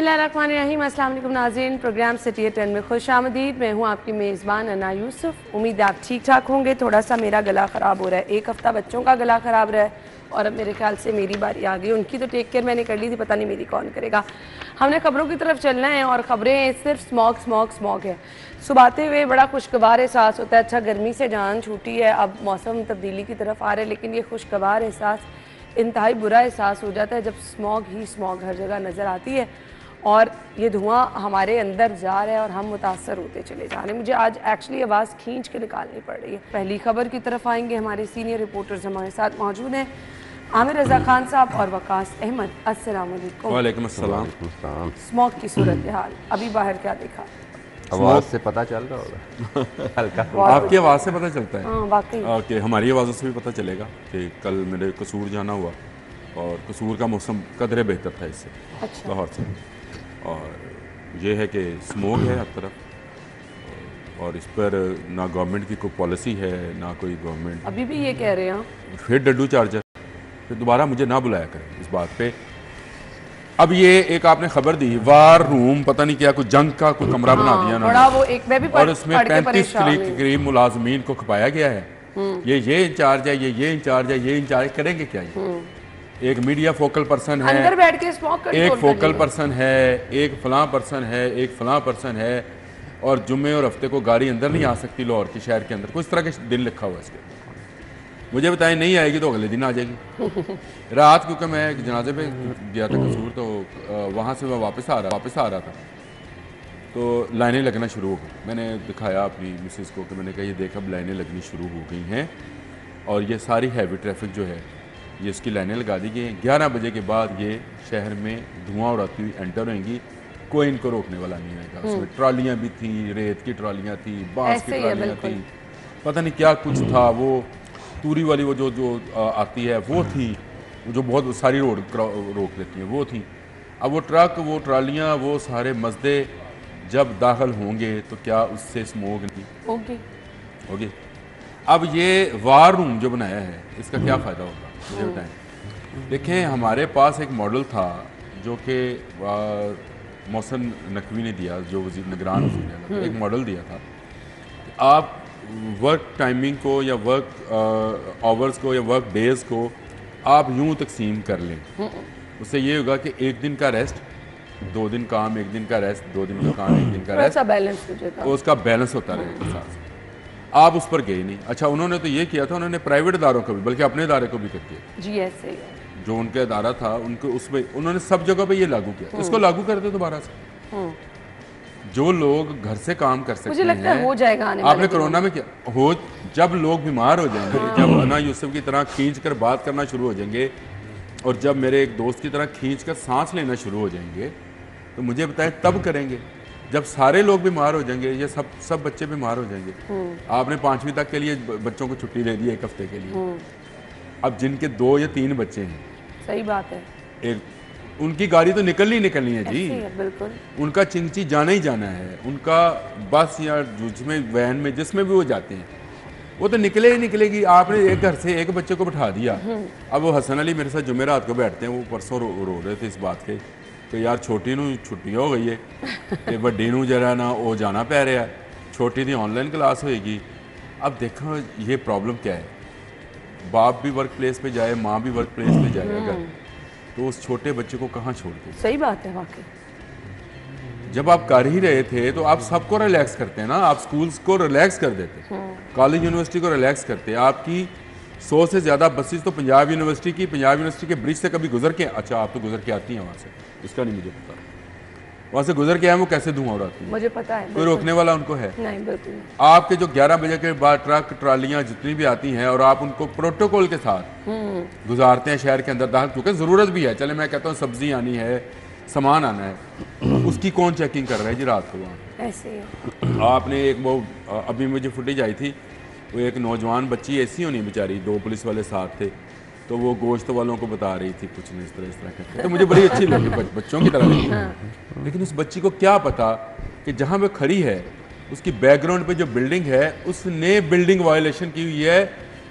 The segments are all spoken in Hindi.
बिस्मिल्लाहिर्रहमानिर्रहीम। अस्सलाम वालेकुम नाज़रीन, प्रोग्राम सिटी 10 में खुश आमदीद। मैं हूँ आपकी मेज़बान अना यूसुफ। उम्मीद है आप ठीक ठाक होंगे। थोड़ा सा मेरा गला ख़राब हो रहा है, एक हफ़्ता बच्चों का गला ख़राब रहा है और अब मेरे ख्याल से मेरी बारी आ गई। उनकी तो टेक केयर मैंने कर ली थी, पता नहीं मेरी कौन करेगा। हमने ख़बरों की तरफ चलना है और ख़बरें सिर्फ स्मॉग स्मॉग स्मॉग है। सुबह आते हुए बड़ा खुशगवार एहसास होता है। अच्छा, गर्मी से जान छूटी है, अब मौसम तब्दीली की तरफ आ रहा है, लेकिन ये खुशगवार एहसास इंतहाई बुरा एहसास हो जाता है जब स्मॉग ही स्मॉग हर जगह नज़र आती है और ये धुआं हमारे अंदर जा रहा है और हम मुतासर होते चले जा रहे हैं। मुझे आज एक्चुअली आवाज़ खींच के निकालनी पड़ रही है। पहली खबर की तरफ आएंगे। हमारे सीनियर रिपोर्टर्स हमारे साथ मौजूद हैं, आमिर रज़ा खान साहब और वकास अहमद। अस्सलाम वालेकुम। वालेकुम अस्सलाम। स्मॉग की सूरत हाल अभी बाहर क्या देखा? आवाज़ से पता चल रहा होगा हल्का। आपकी आवाज़ से पता चलता है? हाँ वाकई। ओके, हमारी आवाज़ों से भी पता चलेगा कि कल मेरे कसूर जाना हुआ और कसूर का मौसम कदरे बेहतर था इससे, अच्छा। लाहौर से। और ये है कि स्मोक है हर तरफ और इस पर ना गवर्नमेंट की कोई पॉलिसी है ना कोई गवर्नमेंट। अभी भी ये कह रहे हैं फिर डड्डू चार्जर, फिर दोबारा मुझे ना बुलाया करें इस बात पे। अब ये एक आपने खबर दी, वार रूम पता नहीं क्या कुछ जंग का कोई कमरा बना दिया बड़ा वो एक मैं भी और उसमें 35 के करीब मुलाजमीन को खपाया गया है। ये इंचार्ज है, ये इंचार्ज है, ये इंचार्ज करेंगे क्या? ये एक मीडिया फोकल पर्सन है, अंदर बैठ के स्मोक कर एक फोकल पर्सन है, एक फलां पर्सन है, एक फलां पर्सन है और जुम्मे और हफ्ते को गाड़ी अंदर नहीं आ सकती लाहौर के शहर के अंदर। कुछ तरह के दिन लिखा हुआ है इसके। मुझे बताएं नहीं आएगी तो अगले दिन आ जाएगी। रात क्योंकि मैं एक जनाजे पे गया था कसूर, तो वहाँ से मैं वापस आ रहा था तो लाइनें लगना शुरू हो गई। मैंने दिखाया अपनी मिसेस को कि मैंने कहा ये देख अब लाइनें लगनी शुरू हो गई हैं और ये सारी हैवी ट्रैफिक जो है ये इसकी लाइनें लगा दी गई हैं। 11 बजे के बाद ये शहर में धुआं उड़ाती हुई एंटर होंगी, कोई इनको रोकने वाला नहीं आएगा। उसमें ट्रालियाँ भी थी, रेत की ट्रालियाँ थी, बांस की ट्रालियाँ थी, पता नहीं क्या कुछ था। वो तूरी वाली वो जो आती है वो थी, जो बहुत सारी रोड रोक लेती हैं वो थी। अब वो ट्रक, वो ट्रालियाँ, वो सारे मजदे जब दाखिल होंगे तो क्या उससे स्मोक नहीं होगी? अब ये वार रूम जो बनाया है इसका क्या फ़ायदा होगा मुझे बताएं। देखें, हमारे पास एक मॉडल था जो कि मोहसिन नकवी ने दिया, जो वज़ीर निगरान वज़ीर ने एक मॉडल दिया था। आप वर्क टाइमिंग को या वर्क आवर्स को या वर्क डेज़ को आप यूँ तकसीम कर लें। उससे ये होगा कि एक दिन का रेस्ट, 2 दिन काम, 1 दिन का रेस्ट, 2 दिन का काम, 1 दिन का रेस्ट, बैलेंस तो उसका बैलेंस होता रहेगा साथ। आप उस पर गए नहीं। अच्छा, उन्होंने तो ये किया था, उन्होंने प्राइवेट इदारों को भी, बल्कि अपने इदारे को भी कर दिया जी। ऐसे जो उनका इदारा था उनको उसमें उन्होंने सब जगह पे ये लागू किया। इसको लागू कर दो दोबारा से। जो लोग घर से काम कर सकते मुझे लगता है हो जाएगा आने आपने कोरोना में क्या हो, जब लोग बीमार हो जाएंगे, जब अना यूसुफ की तरह खींच कर बात करना शुरू हो जाएंगे और जब मेरे एक दोस्त की तरह खींच कर सांस लेना शुरू हो जाएंगे, तो मुझे बताएं तब करेंगे। जब सारे लोग बीमार हो जाएंगे, ये सब बच्चे बीमार हो जाएंगे। आपने 5वीं तक के लिए बच्चों को छुट्टी दे दी 1 हफ्ते के लिए। अब जिनके 2 या 3 बच्चे हैं, सही बात है, एक उनकी गाड़ी तो निकलनी है जी, बिल्कुल उनका चिंची जाना ही जाना है। उनका बस या जिसमें वैन में जिसमें भी वो जाते हैं वो तो निकलेगी। आपने एक घर से एक बच्चे को बैठा दिया। अब वो हसन अली मेरे साथ जुमेरात को बैठते हैं, वो परसों रो रहे थे इस बात के कि यार छोटी नू छुट्टी हो गई है ते वड्डी नू जरा ना वो जाना पै रहा, छोटी दी ऑनलाइन क्लास होएगी। अब देखो ये प्रॉब्लम क्या है, बाप भी वर्क प्लेस पे जाए, माँ भी वर्क प्लेस पे जाए अगर, तो उस छोटे बच्चे को कहाँ छोड़ दे? सही बात है वाकई। जब आप कर ही रहे थे तो आप सबको रिलैक्स करते हैं ना, आप स्कूल्स को रिलैक्स कर देते, कॉलेज यूनिवर्सिटी को रिलैक्स करते। आपकी 100 से ज़्यादा बसेस तो पंजाब यूनिवर्सिटी के ब्रिज से कभी गुजर के, अच्छा आप तो गुजर के आती हैं वहाँ से, इसका नहीं मुझे पता, वहाँ से गुजर के आए वो कैसे धुआं उड़ाती है, मुझे पता है। कोई रोकने वाला उनको है नहीं? बिल्कुल। आपके जो 11 बजे के बाद ट्रक ट्रालियाँ जितनी भी आती हैं और आप उनको प्रोटोकॉल के साथ गुजारते हैं शहर के अंदर दाखिल, क्योंकि ज़रूरत भी है। चले मैं कहता हूँ सब्जी आनी है, सामान आना है, उसकी कौन चेकिंग कर रहा है जी रात को वहाँ? ऐसे ही आपने एक वो अभी मुझे फुटेज आई थी, वो एक नौजवान बच्ची ऐसी होनी बेचारी, 2 पुलिस वाले साथ थे, तो वो गोश्त वालों को बता रही थी कुछ नहीं इस तरह करके, तो मुझे बड़ी अच्छी लगी, बच्चों की तरह लगी। लेकिन उस बच्ची को क्या पता कि जहाँ वो खड़ी है उसकी बैकग्राउंड पे जो बिल्डिंग है उसने बिल्डिंग वायलेशन की हुई है,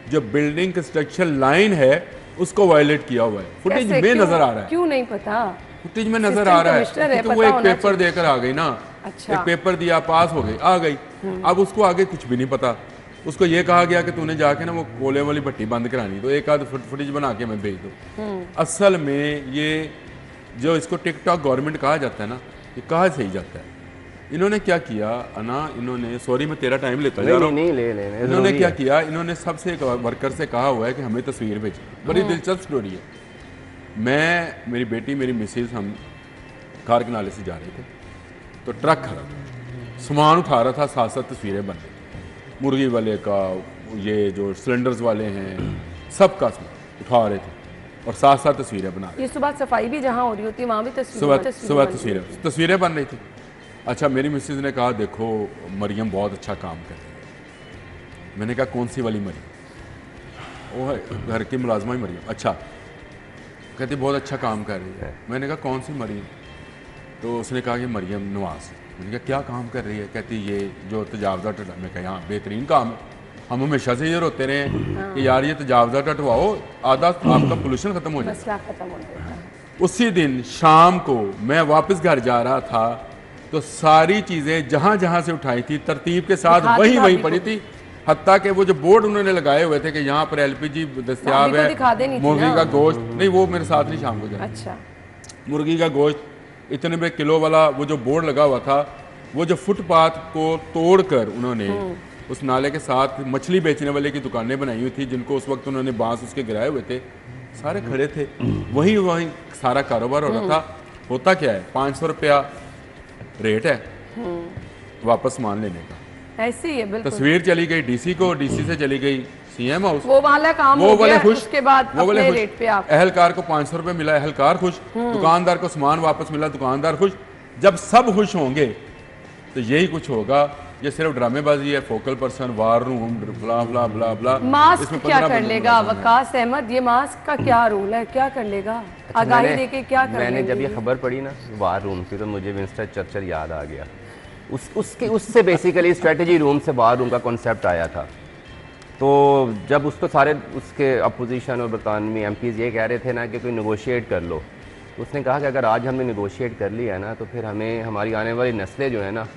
जो बिल्डिंग कंस्ट्रक्शन लाइन है उसको वायलेट किया हुआ है। फुटेज में नजर आ रहा है। क्यों नहीं पता? फुटेज में नजर आ रहा है कि वो एक पेपर देकर आ गई ना, अच्छा। एक पेपर दिया, पास हो गई, आ गई। अब उसको आगे कुछ भी नहीं पता। उसको ये कहा गया कि तूने जाके ना वो कोले वाली भट्टी बंद करानी, तो एक आध फुटेज बना के मैं भेज दूँ। असल में ये जो इसको टिकटॉक गवर्नमेंट कहा जाता है ना, ये कहा से ही जाता है। इन्होंने क्या किया अना, इन्होंने, सॉरी मैं तेरा टाइम लेता जा रहा हूँ, इन्होंने क्या किया, इन्होंने सबसे एक वर्कर से कहा हुआ है कि हमें तस्वीर भेजी। बड़ी दिलचस्प स्टोरी है। मैं, मेरी बेटी, मेरी मिसेज, हम कार के नाले से जा रहे थे, तो ट्रक खड़ा था, सामान उठा रहा था, साथ साथ तस्वीरें बन रही थी। मुर्गी वाले का, ये जो सिलेंडर्स वाले हैं, सबका सामान उठा रहे थे और साथ साथ तस्वीरें बना रहे थे। ये सुबह सफाई भी जहाँ हो रही होती है वहाँ भी सुबह तस्वीरें बन रही थी। अच्छा, मेरी मिसेज ने कहा देखो मरियम बहुत अच्छा काम कर रही है। मैंने कहा कौन सी वाली मरियम? वो है घर की मुलाजमा ही मरियम। अच्छा, कहती बहुत अच्छा काम कर रही है। मैंने कहा कौन सी मरियम? तो उसने कहा कि मरियम नवाज। मैंने कहा क्या काम कर रही है? कहती ये जो तजावजा टट। मैं कहा हाँ बेहतरीन काम है, हम हमेशा से ये रोते रहे हैं कि यार ये तजावजा टटवाओ, आधा आपका पोल्यूशन खत्म हो जाए। उसी दिन शाम को मैं वापस घर जा रहा था, तो सारी चीज़ें जहाँ जहाँ से उठाई थी तरतीब के साथ वहीं पड़ी थी। हत्ता के वो जो बोर्ड उन्होंने लगाए हुए थे कि यहाँ पर एलपीजी दस्तयाब है, मुर्गी का गोश्त नहीं, वो मेरे साथ नहीं शाम को जाए। अच्छा, मुर्गी का गोश्त इतने बड़े किलो वाला वो जो बोर्ड लगा हुआ था, वो जो फुटपाथ को तोड़कर उन्होंने उस नाले के साथ मछली बेचने वाले की दुकानें बनाई हुई थी, जिनको उस वक्त उन्होंने बांस उसके गिराए हुए थे, सारे खड़े थे। वहीं सारा कारोबार हो रहा था। होता क्या है, 500 रुपया रेट है वापस सामान लेने का। ऐसे ही है बिल्कुल। तस्वीर चली गई डीसी को, डीसी से चली गई सीएम हाउस, वो वाला काम वो हो वाले गया, खुश, उसके बाद वो वाले अपने खुश। रेट पे आप अहलकार को 500 रुपये मिला, अहलकार खुश, दुकानदार को सामान वापस मिला, दुकानदार खुश। जब सब खुश होंगे तो यही कुछ होगा। ये सिर्फ ड्रामेबाजी है, फोकल पर्सन, वार रूम, ब्ला ब्ला ब्ला ब्ला। मास्क क्या कर लेगा वकास अहमद? ये मास्क का क्या रूल है, क्या कर लेगा? आगाही देके क्या कर मैंने जब ये खबर पढ़ी ना वार रूम की, तो मुझे विंस्टन चर्चिल याद आ गया। उससे बेसिकली स्ट्रेटजी रूम से वार रूम का कॉन्सेप्ट आया था। तो जब उसको सारे उसके अपोजिशन और बरतानवी एमपीज़ ये कह रहे थे ना कि कोई नेगोशिएट कर लो, तो उसने कहा कि अगर आज हमने नेगोशिएट कर लिया ना, तो फिर हमें हमारी आने वाली नस्लें जो है ना,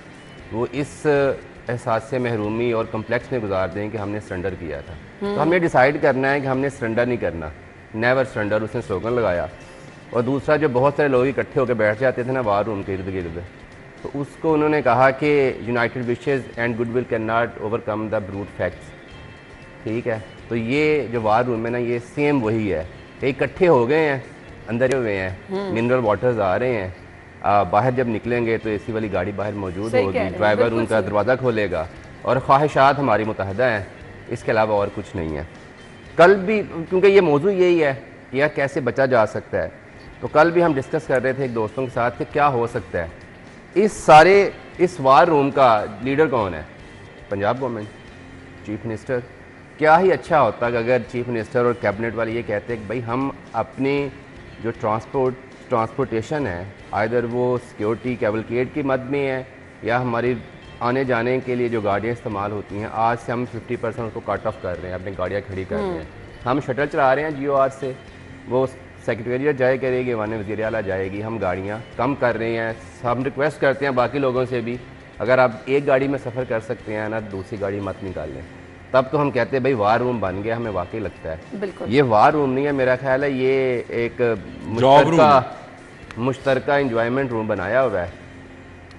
वो इस एहसास से महरूमी और कम्प्लेक्स में गुजार दें कि हमने सरेंडर किया था। तो हमें डिसाइड करना है कि हमने सरेंडर नहीं करना, नेवर सरेंडर, उसने स्लोगन लगाया। और दूसरा, जो बहुत सारे लोग इकट्ठे होकर बैठ जाते थे ना वार रूम के इर्द गिर्द, तो उसको उन्होंने कहा कि United wishes and goodwill can not overcome the brute facts. ठीक है, तो ये जो वार रूम है ना, ये सेम वही है कि इकट्ठे हो गए हैं, अंदर हुए हैं, मिनरल वाटर्स आ रहे हैं, बाहर जब निकलेंगे तो एसी वाली गाड़ी बाहर मौजूद होगी, ड्राइवर उनका दरवाज़ा खोलेगा, और ख्वाहिशात हमारी मुतहदा हैं, इसके अलावा और कुछ नहीं है। कल भी, क्योंकि ये मौजू यही है कि यार कैसे बचा जा सकता है, तो कल भी हम डिस्कस कर रहे थे एक दोस्तों के साथ कि क्या हो सकता है। इस वार रूम का लीडर कौन है? Punjab government, chief minister. क्या ही अच्छा होता कि अगर चीफ मिनिस्टर और कैबिनेट वाले ये कहते हैं कि भाई हम अपनी जो ट्रांसपोर्टेशन है, आइदर वो सिक्योरिटी कैवलकेड की मद में है या हमारी आने जाने के लिए जो गाड़ियाँ इस्तेमाल होती हैं, आज से हम 50% उसको कट ऑफ कर रहे हैं, अपनी गाड़ियाँ खड़ी कर रहे हैं। हम शटल चला रहे हैं GOR से, वो सेक्रेटेरिएट जाए करेगी, वाने वज़ीर आला जाएगी, हम गाड़ियाँ कम कर रहे हैं। हम रिक्वेस्ट करते हैं बाकी लोगों से भी, अगर आप एक गाड़ी में सफ़र कर सकते हैं ना, दूसरी गाड़ी मत निकाल लें। तब तो हम कहते हैं भाई वार रूम बन गया, हमें वाकई लगता है। बिल्कुल, ये वार रूम नहीं है, मेरा ख्याल है ये एक मुश्तरका इंजॉयमेंट रूम बनाया हुआ है,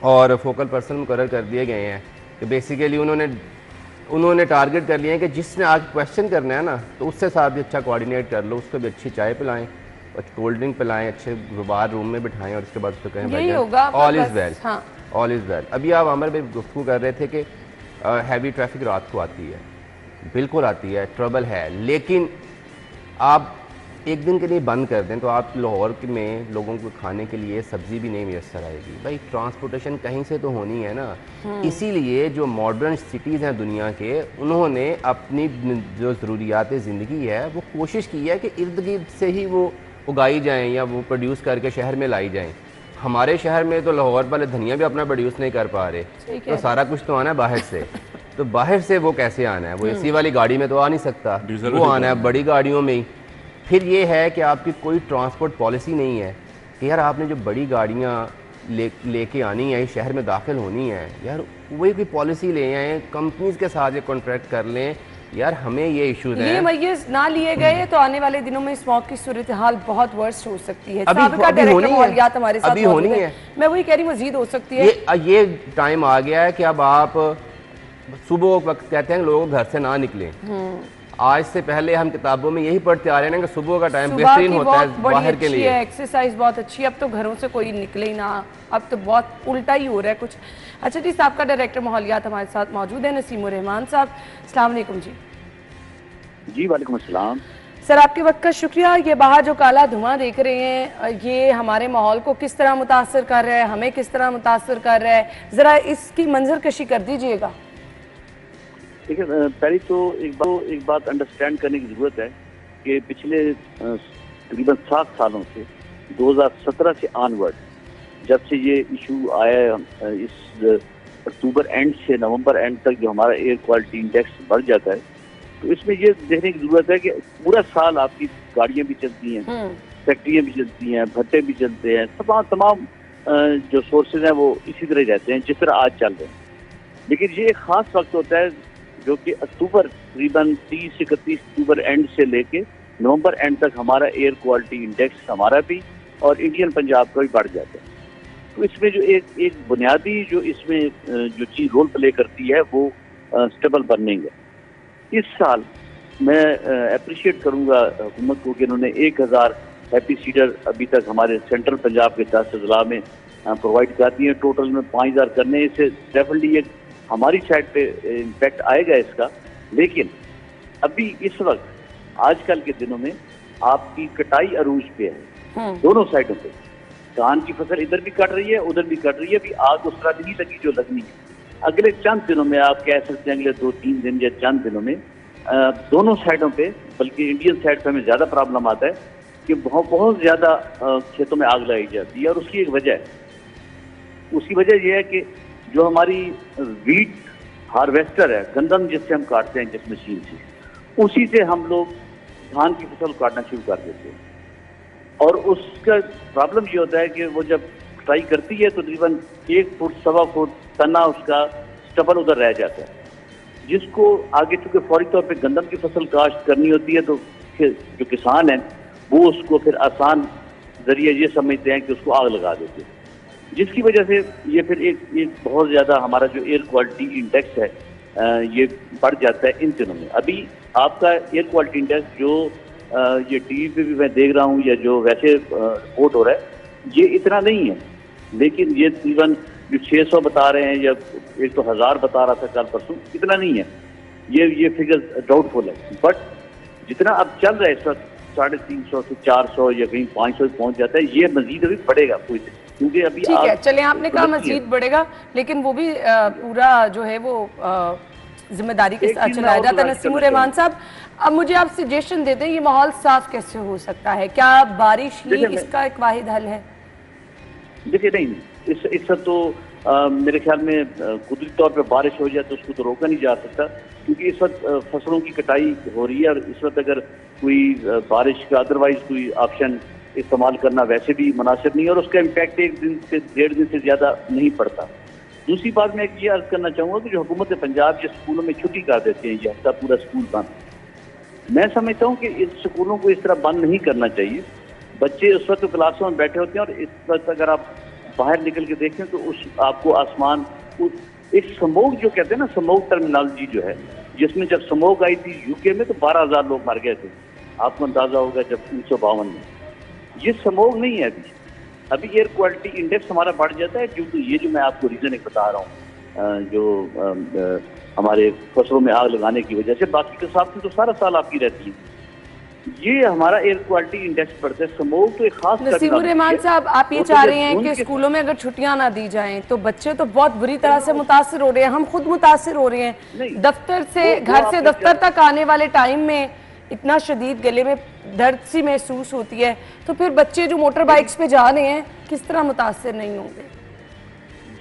और फोकल पर्सन मुकर्रर कर दिए गए हैं कि बेसिकली उन्होंने टारगेट कर लिया है कि जिसने आज क्वेश्चन करना है ना, तो उससे साथ भी अच्छा कोऑर्डिनेट कर लो, उसको भी अच्छी चाय पिलाएं, कोल्ड ड्रिंक पिलाएं, अच्छे बार रूम में बिठाएं, और उसके बाद उसको कहें all is well, all is well. अभी आप आमिर भाई गुफ्तगू कर रहे थे कि हैवी ट्रैफिक रात को आती है, बिल्कुल आती है, ट्रबल है, लेकिन आप एक दिन के लिए बंद कर दें तो आप लाहौर में लोगों को खाने के लिए सब्ज़ी भी नहीं मैसर आएगी। भाई ट्रांसपोर्टेशन कहीं से तो होनी है ना। इसीलिए जो मॉडर्न सिटीज़ हैं दुनिया के, उन्होंने अपनी जो ज़रूरियात ज़िंदगी है वो कोशिश की है कि इर्द गिर्द से ही वो उगाई जाएँ या वो प्रोड्यूस करके शहर में लाई जाएँ। हमारे शहर में तो लाहौर वाले धनिया भी अपना प्रोड्यूस नहीं कर पा रहे, तो सारा कुछ तो आना है बाहर से। तो बाहर से वो कैसे आना है? वो एसी वाली गाड़ी में तो आ नहीं सकता, वो आना है बड़ी गाड़ियों में ही। फिर ये है कि आपकी कोई ट्रांसपोर्ट पॉलिसी नहीं है कि कि यार आपने जो बड़ी गाड़ियाँ लेके आनी है, शहर में दाखिल होनी है, यार वही कोई पॉलिसी ले आए, कंपनीज के साथ ये कॉन्ट्रैक्ट कर लें। यार हमें ये इश्यूज हैं, ये मैय्यज ना लिए गए तो आने वाले दिनों में स्मॉग की सूरत हाल बहुत वर्स्ट हो सकती है। अभी साबिका होनी डायरेक्टर है, माहौलियात हमारे साथ अभी मौजूद होनी है। है। मैं वही कह रही हूँ मजीद हो सकती है। ये टाइम आ गया है कि अब आप सुबह वक्त कहते हैं लोगों घर से ना निकलें। आज से पहले हम किताबों में यही पढ़ते आ रहे हैं कि सुबह का टाइम बेहतरीन होता है बाहर के लिए। एक्सरसाइज बहुत अच्छी है, अब तो घरों से कोई निकले ही ना, अब तो बहुत उल्टा ही हो रहा है कुछ। अच्छा जी, साहब का डायरेक्टर माहौलियात हमारे साथ मौजूद है, नसीमुर रहमान साहब। अस्सलाम वालेकुम जी। जी वालेकुम अस्सलाम। सर आपके वक्त का शुक्रिया। ये बाहर जो काला धुआं देख रहे हैं, ये हमारे माहौल को किस तरह मुतासर कर रहा है, हमें किस तरह मुतासर कर रहा है, ज़रा इसकी मंजर कशी कर दीजिएगा। देखिए, पहले तो एक बात अंडरस्टैंड करने की ज़रूरत है कि पिछले तकरीबन 7 सालों से 2017 से ऑनवर्ड, जब से ये इशू आया है, इस अक्टूबर एंड से नवंबर एंड तक जो हमारा एयर क्वालिटी इंडेक्स बढ़ जाता है, तो इसमें ये देखने की ज़रूरत है कि पूरा साल आपकी गाड़ियाँ भी चलती हैं, फैक्ट्रियाँ भी चलती हैं, भट्टे भी चलते हैं, तमाम जो सोर्सेज हैं वो इसी तरह रहते हैं जिस तरह आज चल रहे हैं। लेकिन ये एक ख़ास वक्त होता है जो कि अक्टूबर तकरीबन 30-31 अक्टूबर एंड से लेके नवंबर एंड तक हमारा एयर क्वालिटी इंडेक्स हमारा भी और इंडियन पंजाब का भी बढ़ जाता है। तो इसमें जो एक बुनियादी जो इसमें जो चीज़ रोल प्ले करती है वो स्टेबल बर्निंग है। इस साल मैं अप्रिशिएट करूंगा हुकूमत को कि इन्होंने 1000 हैप्पी सीडर अभी तक हमारे सेंट्रल पंजाब के 10 अजला में प्रोवाइड कर दिए। टोटल में 5000 करने, इससे डेफिनेटली एक हमारी साइड पे इम्पैक्ट आएगा इसका। लेकिन अभी इस वक्त आजकल के दिनों में आपकी कटाई अरूज पे है दोनों साइडों पे। धान की फसल इधर भी कट रही है, उधर भी कट रही है। अभी आग उस तरह नहीं लगी जो लगनी है। अगले चंद दिनों में आप कह सकते हैं, अगले 2-3 दिन या चंद दिनों में दोनों साइडों पे, बल्कि इंडियन साइड पे हमें ज़्यादा प्रॉब्लम आता है कि बहुत ज़्यादा खेतों में आग लगाई जाती है। और उसकी एक उसकी वजह यह है कि जो हमारी वीट हार्वेस्टर है, गंदम जिससे हम काटते हैं जिस मशीन से, उसी से हम लोग धान की फसल काटना शुरू कर देते हैं। और उसका प्रॉब्लम ये होता है कि वो जब कटाई करती है तो तकरीबन 1 फुट 1.25 फुट तना उसका स्टबल उधर रह जाता है, जिसको आगे चूंकि फौरी तौर पे गंदम की फसल काश्त करनी होती है तो जो किसान है वो उसको फिर आसान जरिए ये समझते हैं कि उसको आग लगा देते हैं, जिसकी वजह से ये फिर एक बहुत ज़्यादा हमारा जो एयर क्वालिटी इंडेक्स है ये बढ़ जाता है इन दिनों में। अभी आपका एयर क्वालिटी इंडेक्स जो ये टीवी पे भी मैं देख रहा हूँ या जो वैसे रिपोर्ट हो रहा है, ये इतना नहीं है। लेकिन ये तकरीबन जो 600 बता रहे हैं या एक तो 1000 बता रहा था कल परसों, इतना नहीं है। ये फिगर डाउटफुल है। बट जितना अब चल रहा है इस वक्त 350 से 400 या कहीं 500 पहुंच जाता है, ये मजीद अभी बढ़ेगा कोई, क्योंकि अभी ठीक है। चले, आपने कहा मजीद बढ़ेगा, लेकिन वो भी पूरा जो है वो जिम्मेदारी के साथ चलाया जाता है। नसीमुर रहमान साहब, अब मुझे आप सजेशन देते हैं, ये माहौल साफ कैसे हो सकता है? क्या बारिश ही इसका एक वाहिद हल है? देखिए नहीं, इस वक्त तो मेरे ख्याल में कुदरती तौर पर बारिश हो जाए तो उसको तो रोका नहीं जा सकता, क्योंकि इस वक्त फसलों की कटाई हो रही है। और इस वक्त अगर कोई बारिश का अदरवाइज कोई ऑप्शन इस्तेमाल करना वैसे भी मुनासिब नहीं है और उसका इम्पैक्ट 1 दिन से 1.5 दिन से ज़्यादा नहीं पड़ता। दूसरी बात मैं ये अर्ज करना चाहूँगा कि जो हुकूमत पंजाब जो स्कूलों में छुट्टी कर देते हैं, ये हफ्ता पूरा स्कूल बंद, मैं समझता हूँ कि इन स्कूलों को इस तरह बंद नहीं करना चाहिए। बच्चे उस वक्त क्लासों में बैठे होते हैं और इस वक्त अगर आप बाहर निकल के देखें तो आपको आसमान एक स्मोक जो कहते हैं ना, स्मोक टर्मिनोलॉजी जो है, जिसमें जब स्मोक आई थी यूके में तो 12,000 लोग मर गए थे, आपको अंदाजा होगा, जब 1952 में। ये स्मोक नहीं है अभी एयर क्वालिटी इंडेक्स हमारा बढ़ जाता है क्योंकि ये जो मैं आपको रीजन एक बता रहा हूँ, जो हमारे फसलों में आग लगाने की वजह से, बाकी के साथ तो सारा साल आपकी रहती है। ये हमारा एयर क्वालिटी इंडेक्स बढ़ता है। स्मोक तो एक खास। नसीमुर रहमान साहब, आप ये चाह रहे हैं कि स्कूलों में अगर छुट्टियां ना दी जाएं तो बच्चे तो बहुत बुरी तरह से मुतासिर हो रहे हैं, हम खुद मुतासिर हो रहे हैं। दफ्तर से घर से दफ्तर तक आने वाले टाइम में इतना शदीद गले में दर्द सी महसूस होती है, तो फिर बच्चे जो मोटर बाइक्स पे जा रहे हैं किस तरह मुतासिर नहीं होंगे?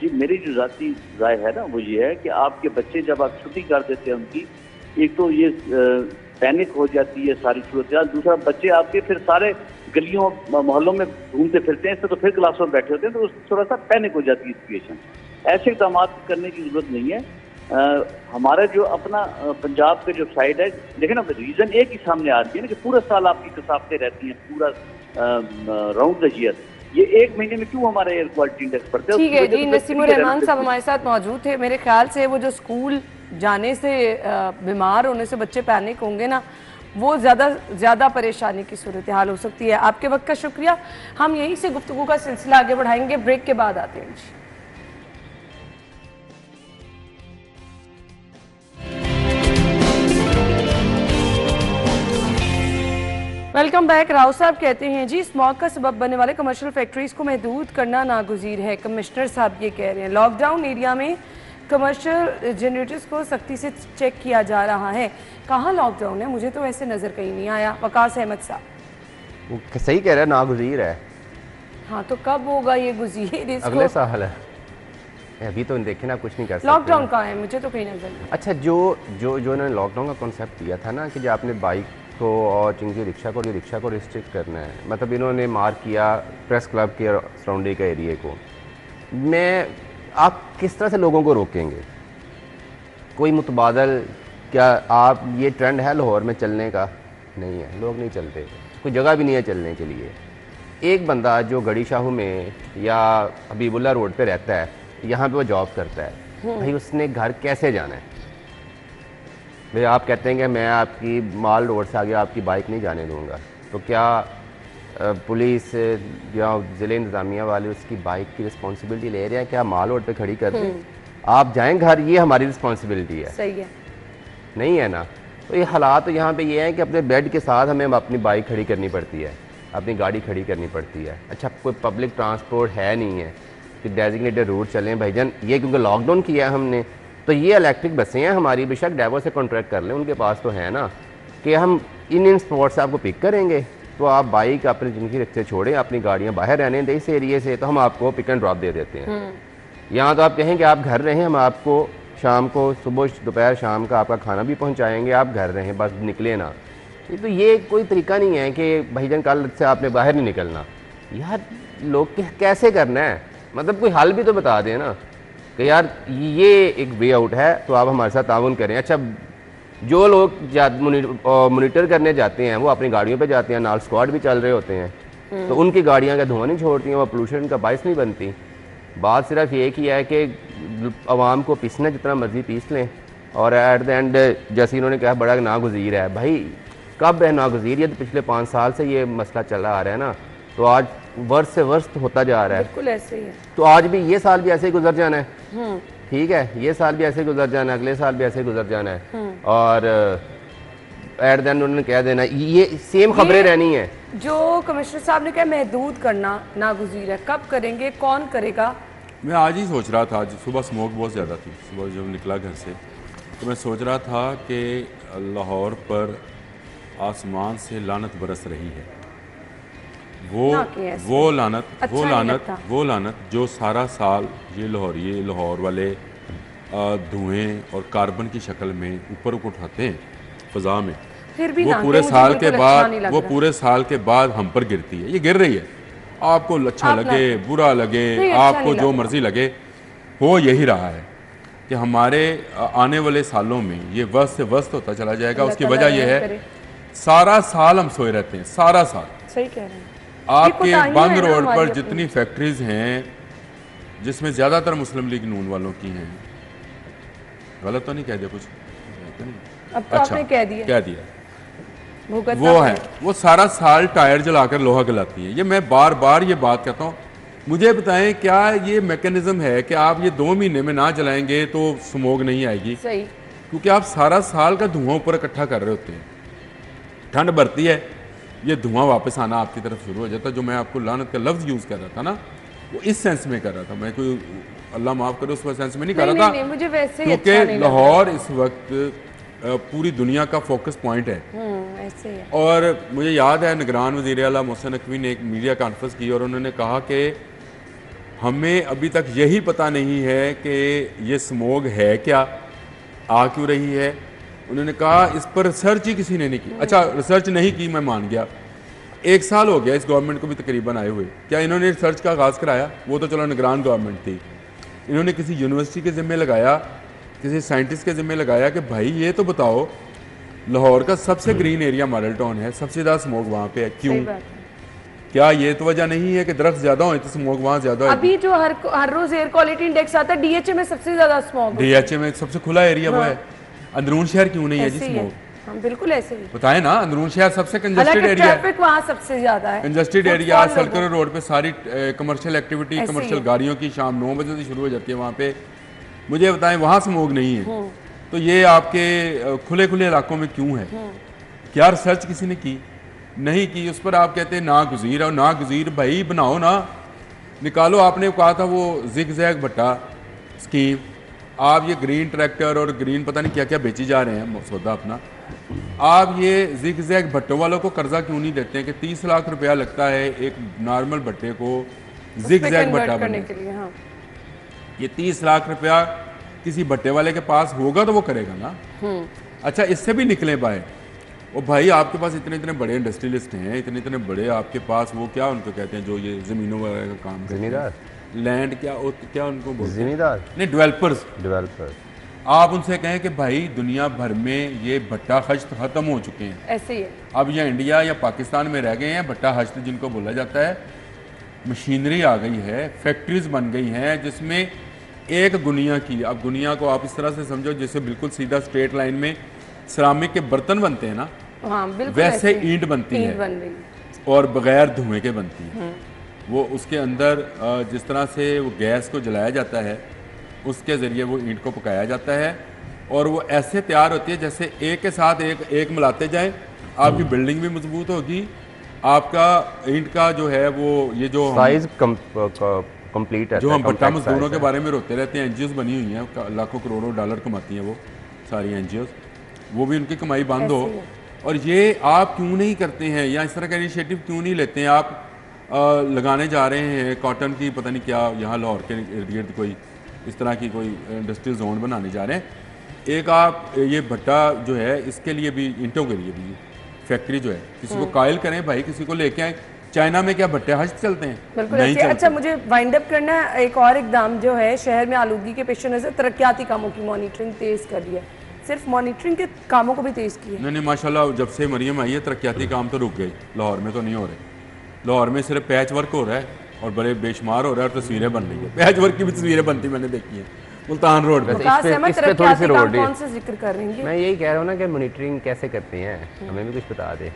जी, मेरी जो जाती राय है ना वो ये है कि आपके बच्चे जब आप छुट्टी कर देते हैं उनकी, एक तो ये पैनिक हो जाती है सारी सूरत। दूसरा, बच्चे आपके फिर सारे गलियों मोहल्लों में घूमते फिरते हैं, तो फिर क्लासों में बैठे होते हैं, तो थोड़ा सा पैनिक हो जाती है सिचुएशन। ऐसे इकदाम करने की जरूरत नहीं है। हमारा जो अपना पंजाब के जो साइड है, देखें ना, रीजन एक ही सामने आ रही है ना कि पूरा साल आपकी कसावटें रहती हैं, पूरा राउंड द ईयर। ये एक महीने में क्यों हमारा एयर क्वालिटी इंडेक्स बढ़ता है? ठीक है जी, नसीमुर रहमान साहब हमारे साथ मौजूद थे। मेरे ख्याल से वो जो स्कूल जाने से बीमार होने से बच्चे पैनिक होंगे ना, वो ज़्यादा परेशानी की सूरत हाल हो सकती है। आपके वक्त का शुक्रिया। हम यहीं से गुफ्तगू का सिलसिला आगे बढ़ाएंगे, ब्रेक के बाद आते हैं जी। Welcome back. राव साहब कहते हैं जी, स्मॉग का सबब बनने वाले कमर्शियल फैक्ट्रीज को महदूद करना नागुज़ीर है। कमिश्नर साहब ये कह रहे हैं। लॉकडाउन एरिया में कमर्शियल जनरेटर्स को सख्ती से चेक किया जा रहा है। कहाँ लॉकडाउन है? मुझे तो ऐसे नज़र कहीं नहीं आया। वकास अहमद साहब वो सही कह रहे हैं, नागुज़ीर है। हाँ, तो कब होगा ये गुज़ीर? अगले साल है, अभी तो देखे ना, कुछ नहीं कर सकते। लॉकडाउन कहाँ है? मुझे तो कहीं नजर नहीं। अच्छा, जो इन्होंने लॉकडाउन का कॉन्सेप्ट दिया था ना कि जो आपने बाइक को और जिनकी रिक्शा को रिस्ट्रिक्ट करना है, मतलब इन्होंने मार्क किया प्रेस क्लब के सराउंडिंग का एरिया को। आप किस तरह से लोगों को रोकेंगे? कोई मुतबादल, क्या आप, ये ट्रेंड है लाहौर में चलने का? नहीं है, लोग नहीं चलते, कोई जगह भी नहीं है चलने के लिए। एक बंदा जो गड़ी शाहू में या हबीबुल्ला रोड पे रहता है, यहाँ पे वो जॉब करता है, भाई उसने घर कैसे जाना है? भाई आप कहते हैं कि मैं आपकी माल रोड से आगे आपकी बाइक नहीं जाने दूंगा, तो क्या पुलिस या ज़िले इंतज़ामिया वाले उसकी बाइक की रिस्पॉन्सिबिलिटी ले रहे हैं? क्या माल रोड पे खड़ी कर दें, आप जाएं घर, ये हमारी रिस्पॉन्सिबिलिटी है? सही है, नहीं है ना। तो ये हालात तो यहाँ पे ये है कि अपने बेड के साथ हमें अपनी बाइक खड़ी करनी पड़ती है, अपनी गाड़ी खड़ी करनी पड़ती है। अच्छा, कोई पब्लिक ट्रांसपोर्ट है नहीं है कि डेजिग्नेटेड रूट चलें भाईजान, ये क्योंकि लॉकडाउन किया है हमने, तो ये इलेक्ट्रिक बसें हैं हमारी, बेशक ड्राइवर से कॉन्ट्रैक्ट कर लें, उनके पास तो है ना, कि हम इन स्पॉट से आपको पिक करेंगे, तो आप बाइक अपने जिनकी रिक्शे छोड़ें, अपनी गाड़ियाँ बाहर रहने दें इस एरिए से, तो हम आपको पिक एंड ड्रॉप दे देते हैं। यहाँ तो आप कहें कि आप घर रहें, हम आपको शाम को, सुबह दोपहर शाम का आपका खाना भी पहुँचाएँगे, आप घर रहें, बस निकले ना। तो ये कोई तरीका नहीं है कि भाईजान कल से आपने बाहर नहीं निकलना। यार लोग कैसे करना है, मतलब कोई हल भी तो बता दें ना कि यार ये एक वे आउट है, तो आप हमारे साथ ताउन करें। अच्छा, जो लोग मॉनिटर करने जाते हैं वो अपनी गाड़ियों पे जाते हैं, नाल स्क्वाड भी चल रहे होते हैं, तो उनकी गाड़ियां का धुआं नहीं छोड़ती हैं, वो पोल्यूशन का बायस नहीं बनती। बात सिर्फ ये की है कि आवाम को पीसना जितना मर्जी पीस लें, और एट द एंड जैसे इन्होंने कहा बड़ा नागुज़ीर है। भाई कब है नागुज़ीर? ये तो पिछले 5 साल से ये मसला चला आ रहा है ना, तो आज वर्ष से वर्ष होता जा रहा है। बिल्कुल ऐसे ही है। तो आज भी ये साल भी ऐसे ही गुजर जाना है, ठीक है, ये साल भी ऐसे ही गुजर जाना है, अगले साल भी ऐसे ही गुजर जाना है, और एट द एंड उन्होंने कह देना ये सेम खबरें रहनी है। जो कमिश्नर साहब ने कहा महदूद करना नागुज़ीर है, कब करेंगे, कौन करेगा? मैं आज ही सोच रहा था, आज सुबह स्मोक बहुत ज़्यादा थी, सुबह जब निकला घर से तो मैं सोच रहा था कि लाहौर पर आसमान से लानत बरस रही है। वो लानत जो सारा साल ये लाहौर वाले धुएं और कार्बन की शक्ल में ऊपर को उठाते हैं फ़ज़ा में, फिर भी वो पूरे साल के बाद हम पर गिरती है। ये गिर रही है, आपको अच्छा लगे बुरा लगे, आपको जो मर्जी लगे, हो यही रहा है कि हमारे आने वाले सालों में ये वस्त से वस्त होता चला जाएगा। उसकी वजह यह है सारा साल हम सोए रहते हैं, सारा साल। सही कह रहे हैं। आपके बंद रोड पर जितनी फैक्ट्रीज हैं, जिसमें ज़्यादातर मुस्लिम लीग नून वालों की हैं, गलत तो नहीं कह दिया कुछ? अब तो आपने कह दिया वो है, वो सारा साल टायर जलाकर लोहा गलाती है। ये मैं बार बार ये बात कहता हूँ। मुझे बताएं, क्या ये मैकेनिज्म है कि आप ये 2 महीने में ना जलाएंगे तो स्मोक नहीं आएगी? सही, क्योंकि आप सारा साल का धुआं ऊपर इकट्ठा कर रहे होते हैं, ठंड बढ़ती है, ये धुआं वापस आना आपकी तरफ शुरू हो जाता है। जो मैं आपको लानत का लफ्ज़ यूज़ कर रहा था ना, वो इस सेंस में कर रहा था, मैं कोई अल्लाह माफ़ करे उस सेंस में नहीं कर रहा था, मुझे वैसे क्योंकि लाहौर इस वक्त पूरी दुनिया का फोकस पॉइंट है। ऐसे है। और मुझे याद है निगरान वज़ीर आला मोहसिन नकवी ने एक मीडिया कॉन्फ्रेंस की और उन्होंने कहा कि हमें अभी तक यही पता नहीं है कि ये स्मोग है क्या, आ क्यों रही है। उन्होंने कहा इस पर रिसर्च ही किसी ने नहीं की। अच्छा, रिसर्च नहीं की, मैं मान गया, 1 साल हो गया इस गवर्नमेंट को भी तकरीबन आए हुए, क्या इन्होंने रिसर्च का आगाज़ कराया? वो तो चलो निगरान गवर्नमेंट थी, इन्होंने किसी यूनिवर्सिटी के ज़िम्मे लगाया, किसी साइंटिस्ट के ज़िम्मे लगाया कि भाई ये तो बताओ लाहौर का सबसे ग्रीन एरिया मॉडल टाउन है, सबसे ज़्यादा स्मोक वहाँ पे है, क्यों? क्या ये तो वजह नहीं है कि दरख्त ज़्यादा हो तो स्मोक वहाँ ज़्यादा हो? अभी जो हर रोज एयर क्वालिटी इंडेक्स आता है, डीएचए में सबसे ज्यादा स्मोक, डीएचए में सबसे खुला एरिया वो है। अंदरून शहर क्यों नहीं है जी स्मोक? हाँ बिल्कुल ऐसे ही बताए ना, अंदरून शहर सबसे कंजस्टेड एरिया है, ट्रैफिक वहाँ सबसे ज्यादा है, कंजस्टेड एरिया। सलकर रोड पे सारी कमर्शियल एक्टिविटी, ऐसे ही कमर्शियल है। गाड़ियों की शाम 9 बजे से शुरू हो जाती है वहाँ पे। मुझे बताएं वहाँ स्मोक नहीं है तो ये आपके खुले खुले इलाकों में क्यों है? क्या रिसर्च किसी ने की? नहीं की। उस पर आप कहते हैं नागुज़ीर, और नागुज़ीर भाई बनाओ ना, निकालो। आपने कहा था वो जिग जैग भट्टा स्कीम, आप ये ग्रीन ट्रैक्टर और ग्रीन पता नहीं क्या क्या बेची जा रहे हैं सौदा अपना, आप ये जिग जैग भट्टों वालों को कर्जा क्यों नहीं देते हैं कि 30 लाख रुपया लगता है एक नॉर्मल भट्टे को जिग जैग भट्टा करने बनने के लिए। हाँ ये 30 लाख रुपया किसी भट्टे वाले के पास होगा तो वो करेगा ना। अच्छा इससे भी निकले पाए, ओ भाई आपके पास इतने इतने बड़े इंडस्ट्रियलिस्ट हैं, इतने इतने बड़े आपके पास, वो क्या उनको कहते हैं जो ये ज़मीनों वगैरह का काम करते हैं? जिम्मेदार, लैंड क्या उनको बोलते हैं? जिम्मेदार नहीं, डेवलपर्स। डेवलपर। आप उनसे कहें कि भाई दुनिया भर में ये भट्टा हश्त ख़त्म हो चुके हैं, ऐसे ही है। अब ये इंडिया या पाकिस्तान में रह गए हैं भट्टा हश्त जिनको बोला जाता है। मशीनरी आ गई है, फैक्ट्रीज बन गई हैं जिसमें एक गुनिया की, अब गुनिया को आप इस तरह से समझो जैसे बिल्कुल सीधा स्ट्रेट लाइन में सिरामिक के बर्तन बनते हैं ना, हाँ बिल्कुल वैसे ऐसे ही। ईंट बनती ईंट है बन रही। और बगैर धुएं के बनती है। वो उसके अंदर जिस तरह से वो गैस को जलाया जाता है उसके ज़रिए वो ईंट को पकाया जाता है और वो ऐसे तैयार होती है जैसे एक के साथ एक मिलाते जाएं, आपकी बिल्डिंग भी मजबूत होगी, आपका ईंट का जो है वो ये जो साइज कंप्लीट है। जो हम भट्टा मजदूरों के बारे में रोते रहते हैं, एनजीओज बनी हुई हैं, लाखों करोड़ों डॉलर कमाती हैं वो सारी एनजीओज, वो भी उनकी कमाई बंद हो। और ये आप क्यों नहीं करते हैं या इस तरह का इनिशिएटिव क्यों नहीं लेते हैं? आप लगाने जा रहे हैं कॉटन की पता नहीं क्या, यहाँ लाहौर के इर्द गिर्द कोई इस तरह की कोई इंडस्ट्रियल जोन बनाने जा रहे हैं। एक आप ये भट्टा जो है इसके लिए भी, ईंटों के लिए भी फैक्ट्री जो है, किसी को कायल करें भाई, किसी को लेके आए। चाइना में क्या भट्टे हश्त चलते हैं? बिल्कुल नहीं ऐसे। चलते। अच्छा मुझे वाइंड अप करना है। एक और इकदाम जो है शहर में आलूगी के पेश नज़र तरक्याती कामों की मॉनिटरिंग तेज़ कर दी है। सिर्फ मॉनिटरिंग के कामों को भी तेज़ की है। नहीं माशाल्लाह, जब से मरियम आई है तरक्याती काम तो रुक गए, लाहौर में तो नहीं हो रहे। लाहौर में सिर्फ पैच वर्क हो रहा है और बड़े बेशुमार हो रहा है और तस्वीरें बन रही है। पैच वर्क की भी तस्वीरें बनती मैंने देखी हैं मुल्तान रोड पर। मुमताज़ अहमद, इस पे थोड़ी सी तरक्याती काम रोड है। कौन सा जिक्र कर रही हैं? मैं यही कह रहा हूँ ना कि मॉनिटरिंग कैसे करते हैं, हमें भी कुछ बता दे।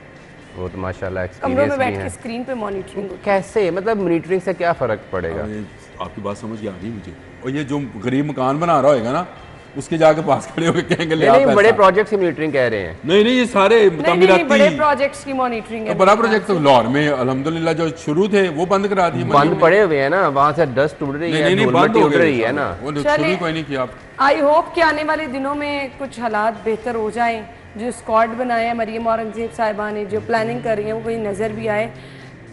वो तो माशाल्लाह कमरों एक्सपीरियंस में भी बैठ के है। स्क्रीन पे मॉनिटरिंग। कैसे, मतलब मॉनिटरिंग से क्या फ़र्क पड़ेगा? आपकी बात समझ आ रही मुझे। और ये जो गरीब मकान बना रहा होगा ना, उसके जाके पास खड़े होकर कहेंगे ले नहीं, आप बड़े पैसा। प्रोजेक्ट की मॉनिटरिंग कह रहे हैं। नहीं ये सारे नहीं, बड़े प्रोजेक्ट्स की मॉनिटरिंग है। बड़ा प्रोजेक्ट तो लाहौर में अल्हम्दुलिल्लाह जो शुरू थे वो बंद करा दिए। बंद पड़े हुए हैं ना, वहाँ से डस्ट उड़ रही है, धूल बंद मिट्टी हो उड़ गए रही है ना। वो शुरू चलिए। ही कोई नहीं किया। आई होप कि आने वाले दिनों में कुछ हालात बेहतर हो जाएं। जो स्क्वाड बनाया है मरियम औरंगजेब साहिबा ने, जो प्लानिंग कर रही है वो कोई नज़र भी आए,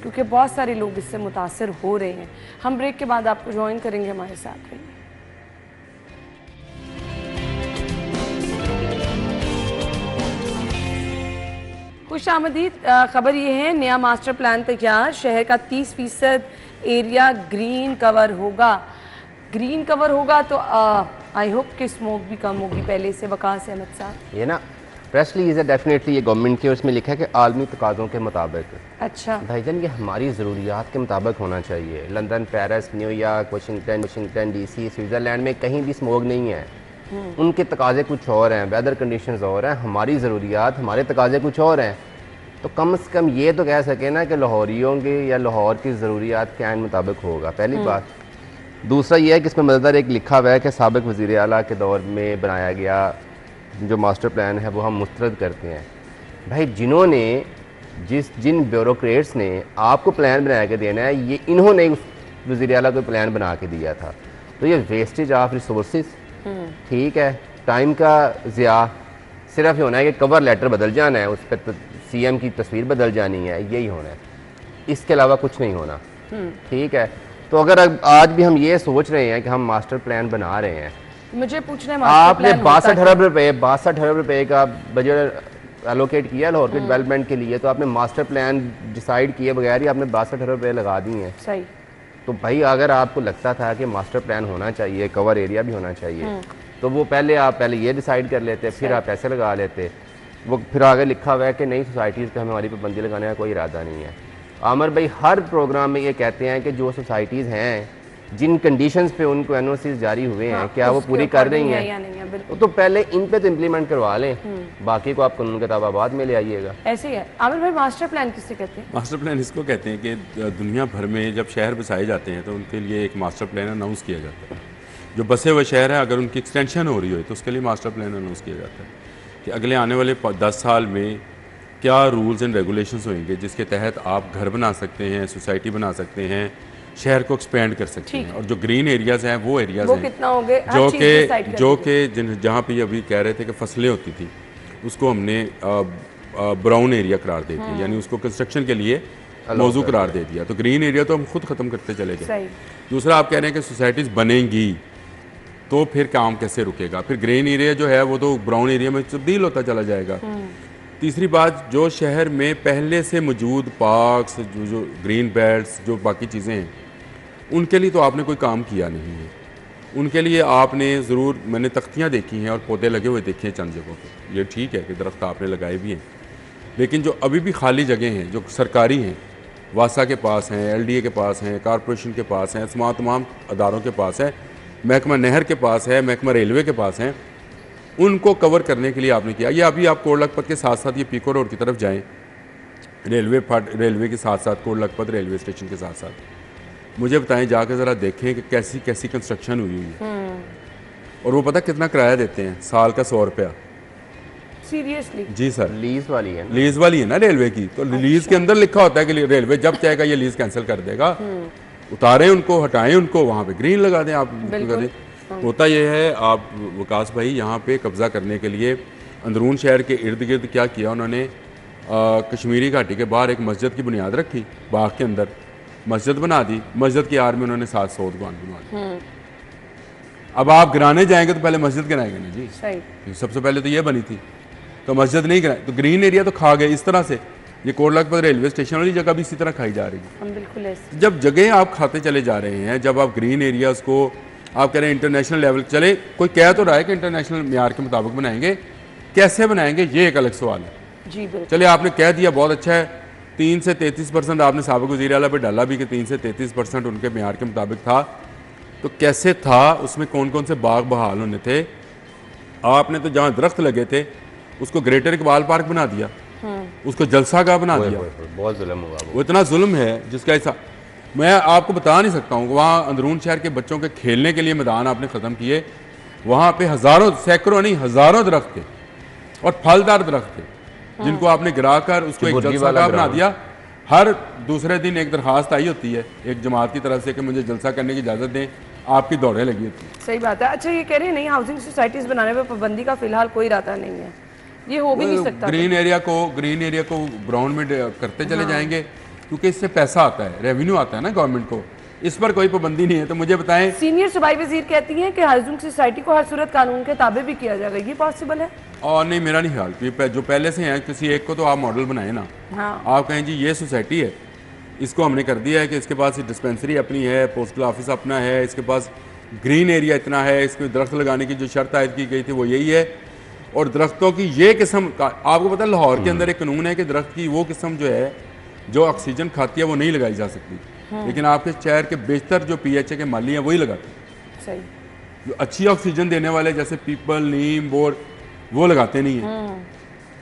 क्योंकि बहुत सारे लोग इससे मुतासर हो रहे हैं। हम ब्रेक के बाद आपको ज्वाइन करेंगे, हमारे साथ रहिए। खुश आमदीद। खबर ये है, नया मास्टर प्लान तैयार, शहर का 30% एरिया ग्रीन कवर होगा। ग्रीन कवर होगा तो आई होप कि स्मोक भी कम होगी पहले से। वकास अहमद साहब, ये ना प्रेस रिलीज है डेफिनेटली, ये गवर्नमेंट की, और उसमें लिखा है कि आलमी तकाज़ों के मुताबिक। अच्छा भाईजान ये हमारी ज़रूरियात के मुताबिक होना चाहिए। London, Paris, New York, Washington DC, Switzerland में कहीं भी स्मोक नहीं है। उनके तकाजे कुछ और हैं, वेदर कंडीशंस और हैं, हमारी ज़रूरियात, हमारे तकाजे कुछ और हैं। तो कम से कम ये तो कह सके ना कि लाहौरियों के या लाहौर की ज़रूरियात के आइन मुताबिक होगा, पहली बात। दूसरा ये है कि इसमें मज़ेदार एक लिखा हुआ है कि साबिक़ वज़ीर आला के दौर में बनाया गया जो मास्टर प्लान है वो हम मुस्तरद करते हैं। भाई जिन्होंने जिन ब्यूरोक्रेट्स ने आपको प्लान बना के देना है, ये इन्होंने उस वज़ीर आला को प्लान बना के दिया था। तो ये वेस्टेज ऑफ रिसोर्सेज, ठीक है, टाइम का ज़िया, सिर्फ ये होना है कि कवर लेटर बदल जाना है, उस पर सीएम की तस्वीर बदल जानी है, यही होना है, इसके अलावा कुछ नहीं होना। ठीक है, तो अगर आज भी हम ये सोच रहे हैं कि हम मास्टर प्लान बना रहे हैं, मुझे पूछना है आपने 62 अरब रुपए का बजट एलोकेट किया लाहौर के डेवलपमेंट के लिए, तो आपने मास्टर प्लान डिसाइड किए बगैर ही आपने 62 अरब रुपये लगा दिए हैं। सही। तो भाई अगर आपको लगता था कि मास्टर प्लान होना चाहिए, कवर एरिया भी होना चाहिए, तो वो पहले ये डिसाइड कर लेते, फिर आप पैसे लगा लेते। वो फिर आगे लिखा हुआ है कि नई सोसाइटीज़ पे हमारी पाबंदी लगाने का कोई इरादा नहीं है। आमिर भाई हर प्रोग्राम में ये कहते हैं कि जो सोसाइटीज़ हैं जिन कंडीशंस पे उनको एनओसीज जारी हुए हैं, क्या वो पूरी कर रही हैं या नहीं है? बिल्कुल। तो पहले इन पे तो इम्प्लीमेंट करवा लें, बाकी को आप कानून के तहत बाद में ले आइएगा। ऐसे ही है। आमिर भाई मास्टर प्लान किससे कहते हैं? मास्टर प्लान इसको कहते हैं कि दुनिया भर में जब शहर बसाए जाते हैं तो उनके लिए एक मास्टर प्लान अनाउंस किया जाता है। जो बसे हुए शहर है अगर उनकी एक्सटेंशन हो रही हो तो उसके लिए मास्टर प्लान अनाउंस किया जाता है कि अगले आने वाले 10 साल में क्या रूल्स एंड रेगुलेशंस होंगे जिसके तहत आप घर बना सकते हैं, सोसाइटी बना सकते हैं, शहर को एक्सपेंड कर सकते हैं। और जो ग्रीन एरियाज़ हैं वो एरियाज़ हैं कितना हो गए जो कि जहाँ पे अभी कह रहे थे कि फसलें होती थी उसको हमने ब्राउन एरिया करार दे दिया, यानी उसको कंस्ट्रक्शन के लिए मौजू करार दे दिया। तो ग्रीन एरिया तो हम खुद ख़त्म करते चले गए। दूसरा आप कह रहे हैं कि सोसाइटीज़ बनेंगी तो फिर काम कैसे रुकेगा, फिर ग्रीन एरिया जो है वो तो ब्राउन एरिया में तब्दील होता चला जाएगा। तीसरी बात, जो शहर में पहले से मौजूद पार्क्स, जो ग्रीन बेल्ट्स, जो बाकी चीज़ें हैं, उनके लिए तो आपने कोई काम किया नहीं है। उनके लिए आपने ज़रूर, मैंने तख्तियाँ देखी हैं और पौधे लगे हुए देखे हैं चंद जगहों पर, ये ठीक है कि दरख्त आपने लगाए भी हैं, लेकिन जो अभी भी खाली जगह हैं जो सरकारी हैं, वासा के पास हैं, LDA के पास हैं, कॉरपोरेशन के पास हैं, तमाम अदारों के पास है, महकमा नहर के पास है, महकमा रेलवे के पास हैं, उनको कवर करने के लिए आपने किया। ये अभी आप कोट लखपत के साथ साथ ये पीको रोड की तरफ जाएं, रेलवे के साथ साथ कोट लखपत रेलवे स्टेशन के साथ साथ, मुझे बताएं जाकर ज़रा देखें कि कैसी कैसी कंस्ट्रक्शन हुई है। और वो पता कितना किराया देते हैं? साल का 100 रुपया। सीरियसली? जी सर। लीज वाली है, लीज वाली है ना रेलवे की, तो लीज के अंदर लिखा होता है कि रेलवे जब चाहेगा ये लीज कैंसिल कर देगा। उतारें उनको, हटाएं उनको, वहाँ पे ग्रीन लगा दें आप। होता यह है, आप वकास भाई यहाँ पे कब्जा करने के लिए अंदरून शहर के इर्द गिर्द क्या किया उन्होंने, कश्मीरी घाटी के बाहर एक मस्जिद की बुनियाद रखी, बाग के अंदर मस्जिद बना दी, मस्जिद की आड़ में उन्होंने 700 दुकान बनवा दी। अब आप गिराने जाएंगे तो पहले मस्जिद गिराएंगे ना जी, सही। सबसे पहले तो ये बनी थी, तो मस्जिद नहीं गिराई, तो ग्रीन एरिया तो खा गए। इस तरह से ये कोट लखपत रेलवे स्टेशन वाली जगह भी इसी तरह खाई जा रही है। बिल्कुल ऐसे। जब जगह आप खाते चले जा रहे हैं, जब आप ग्रीन एरियाज को आप कह रहे हैं इंटरनेशनल लेवल, चले कोई कह तो रहा है कि इंटरनेशनल म्यार के मुताबिक बनाएंगे, कैसे बनाएंगे ये एक अलग सवाल है जी। बिल्कुल। चले आपने कह दिया, बहुत अच्छा है, 3 से 33% आपने साबिक वज़ीर आला पे डाला भी कि 3 से 33% उनके म्यार के मुताबिक था, तो कैसे था, उसमें कौन कौन से बाग बहाल होने थे? आपने तो जहाँ दरख्त लगे थे उसको ग्रेटर इकबाल पार्क बना दिया, उसको जलसागाह बना दिया। बहुत जुल्म हुआ वो इतना जुल्म है जिसका ऐसा मैं आपको बता नहीं सकता हूँ। वहाँ अंदरून शहर के बच्चों के खेलने के लिए मैदान आपने ख़त्म किए, वहाँ पे हज़ारों, सैकड़ों नहीं हज़ारों दरख्त थे और फलदार दरख्त थे जिनको आपने गिराकर उसको एक जलसागाह बना दिया। हर दूसरे दिन एक दरखास्त आई होती है एक जमात की तरफ से कि मुझे जलसा करने की इजाज़त दें, आपकी दौड़ें लगी होती है। सही बात है। अच्छा, ये कह रहे हैं नहीं हाउसिंग सोसाइटीज़ बनाने पर पाबंदी का फिलहाल कोई इरादा नहीं है, ये हो भी नहीं सकता। ग्रीन एरिया को ग्राउंड में करते चले जाएंगे क्योंकि इससे पैसा आता है, रेवेन्यू आता है ना गवर्नमेंट को, इस पर कोई पाबंदी नहीं है। तो मुझे बताएं, सीनियर सूबाई वजीर कहती हैं कि हाउसिंग सोसाइटी को हर सूरत कानून के ताबे भी किया जाएगा, ये पॉसिबल है? और नहीं, मेरा नहीं ख्याल। जो पहले से हैं किसी एक को तो आप मॉडल बनाए ना। हाँ। आप कहें जी ये सोसाइटी है, इसको हमने कर दिया है कि इसके पास डिस्पेंसरी अपनी है, पोस्टल ऑफिस अपना है, इसके पास ग्रीन एरिया इतना है, इसमें दरख्त लगाने की जो शर्त आयद की गई थी वो यही है, और दरख्तों की ये किस्म का आपको पता है लाहौर के अंदर एक कानून है कि दरख्त की वो किस्म जो है जो ऑक्सीजन खाती है वो नहीं लगाई जा सकती, लेकिन आपके शहर के बेशतर जो PHA के माली हैं वही लगाते हैं। सही। जो अच्छी ऑक्सीजन देने वाले जैसे पीपल, नीम, बोर, वो लगाते नहीं हैं।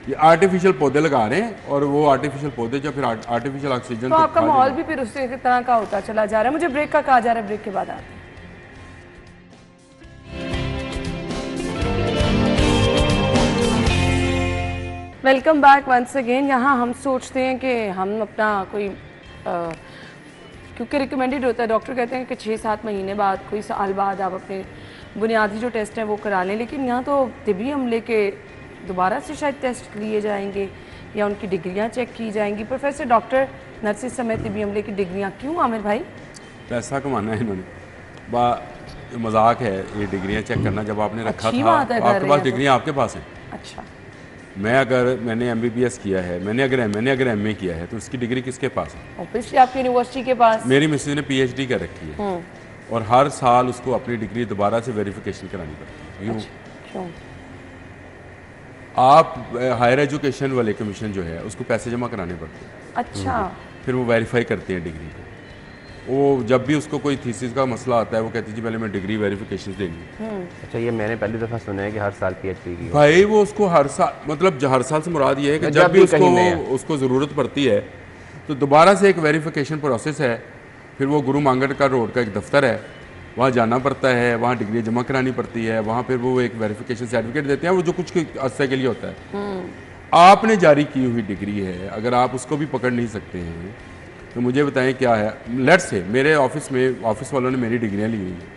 ये आर्टिफिशियल पौधे लगा रहे हैं और वो आर्टिफिशियल पौधे जो फिर आर्टिफिशियल ऑक्सीजन, तो आपका माहौल भी फिर उसी तरह का होता चला जा रहा है। मुझे ब्रेक का कहा जा रहा है, ब्रेक के बाद आते हैं। Welcome back once again. यहाँ हम सोचते हैं कि हम अपना कोई क्योंकि रिकमेंडेड होता है, डॉक्टर कहते हैं कि 6-7 महीने बाद, कोई साल बाद आप अपने बुनियादी जो टेस्ट हैं वो करा लें, लेकिन यहाँ तो तिबी हमले के दोबारा से शायद टेस्ट लिए जाएंगे या उनकी डिग्रियाँ चेक की जाएंगी। प्रोफेसर, डॉक्टर, नर्सिस समेत तिबी हमले की डिग्रियाँ क्यों आमिर भाई? पैसा कमाना है इन्होंने। मजाक है ये डिग्रियाँ चेक करना, जब आपने रखा था आपके पास डिग्रियाँ आपके पास हैं। अच्छा। अगर मैंने MBBS किया है, मैंने अगर MA किया है, तो उसकी डिग्री किसके पास है? ऑब्वियसली आपकी यूनिवर्सिटी के पास। मेरी मिसेज ने PhD कर रखी है और हर साल उसको अपनी डिग्री दोबारा से वेरिफिकेशन करानी पड़ती है। क्यों? आप हायर एजुकेशन वाले कमीशन जो है उसको पैसे जमा कराने पड़ते हैं। अच्छा। फिर वो वेरीफाई करते हैं डिग्री को। वो जब भी उसको कोई थीसिस का मसला आता है वो कहती है जी पहले मैं डिग्री वेरिफिकेशन देंगी। अच्छा, ये मैंने पहली दफ़ा सुना है कि हर साल PhD की। भाई वो उसको हर साल, मतलब हर साल से मुराद ये है कि जब भी उसको ज़रूरत पड़ती है तो दोबारा से एक वेरिफिकेशन प्रोसेस है। फिर वो गुरु मांगड़कर रोड का एक दफ्तर है, वहाँ जाना पड़ता है, वहाँ डिग्री जमा करानी पड़ती है, वहाँ फिर वो एक वेरिफिकेशन सर्टिफिकेट देते हैं, वो जो कुछ अरसे के लिए होता है। आपने जारी की हुई डिग्री है, अगर आप उसको भी पकड़ नहीं सकते हैं तो मुझे बताएं क्या है। लेट्स से मेरे ऑफिस वालों ने मेरी डिग्रियाँ ली हुई हैं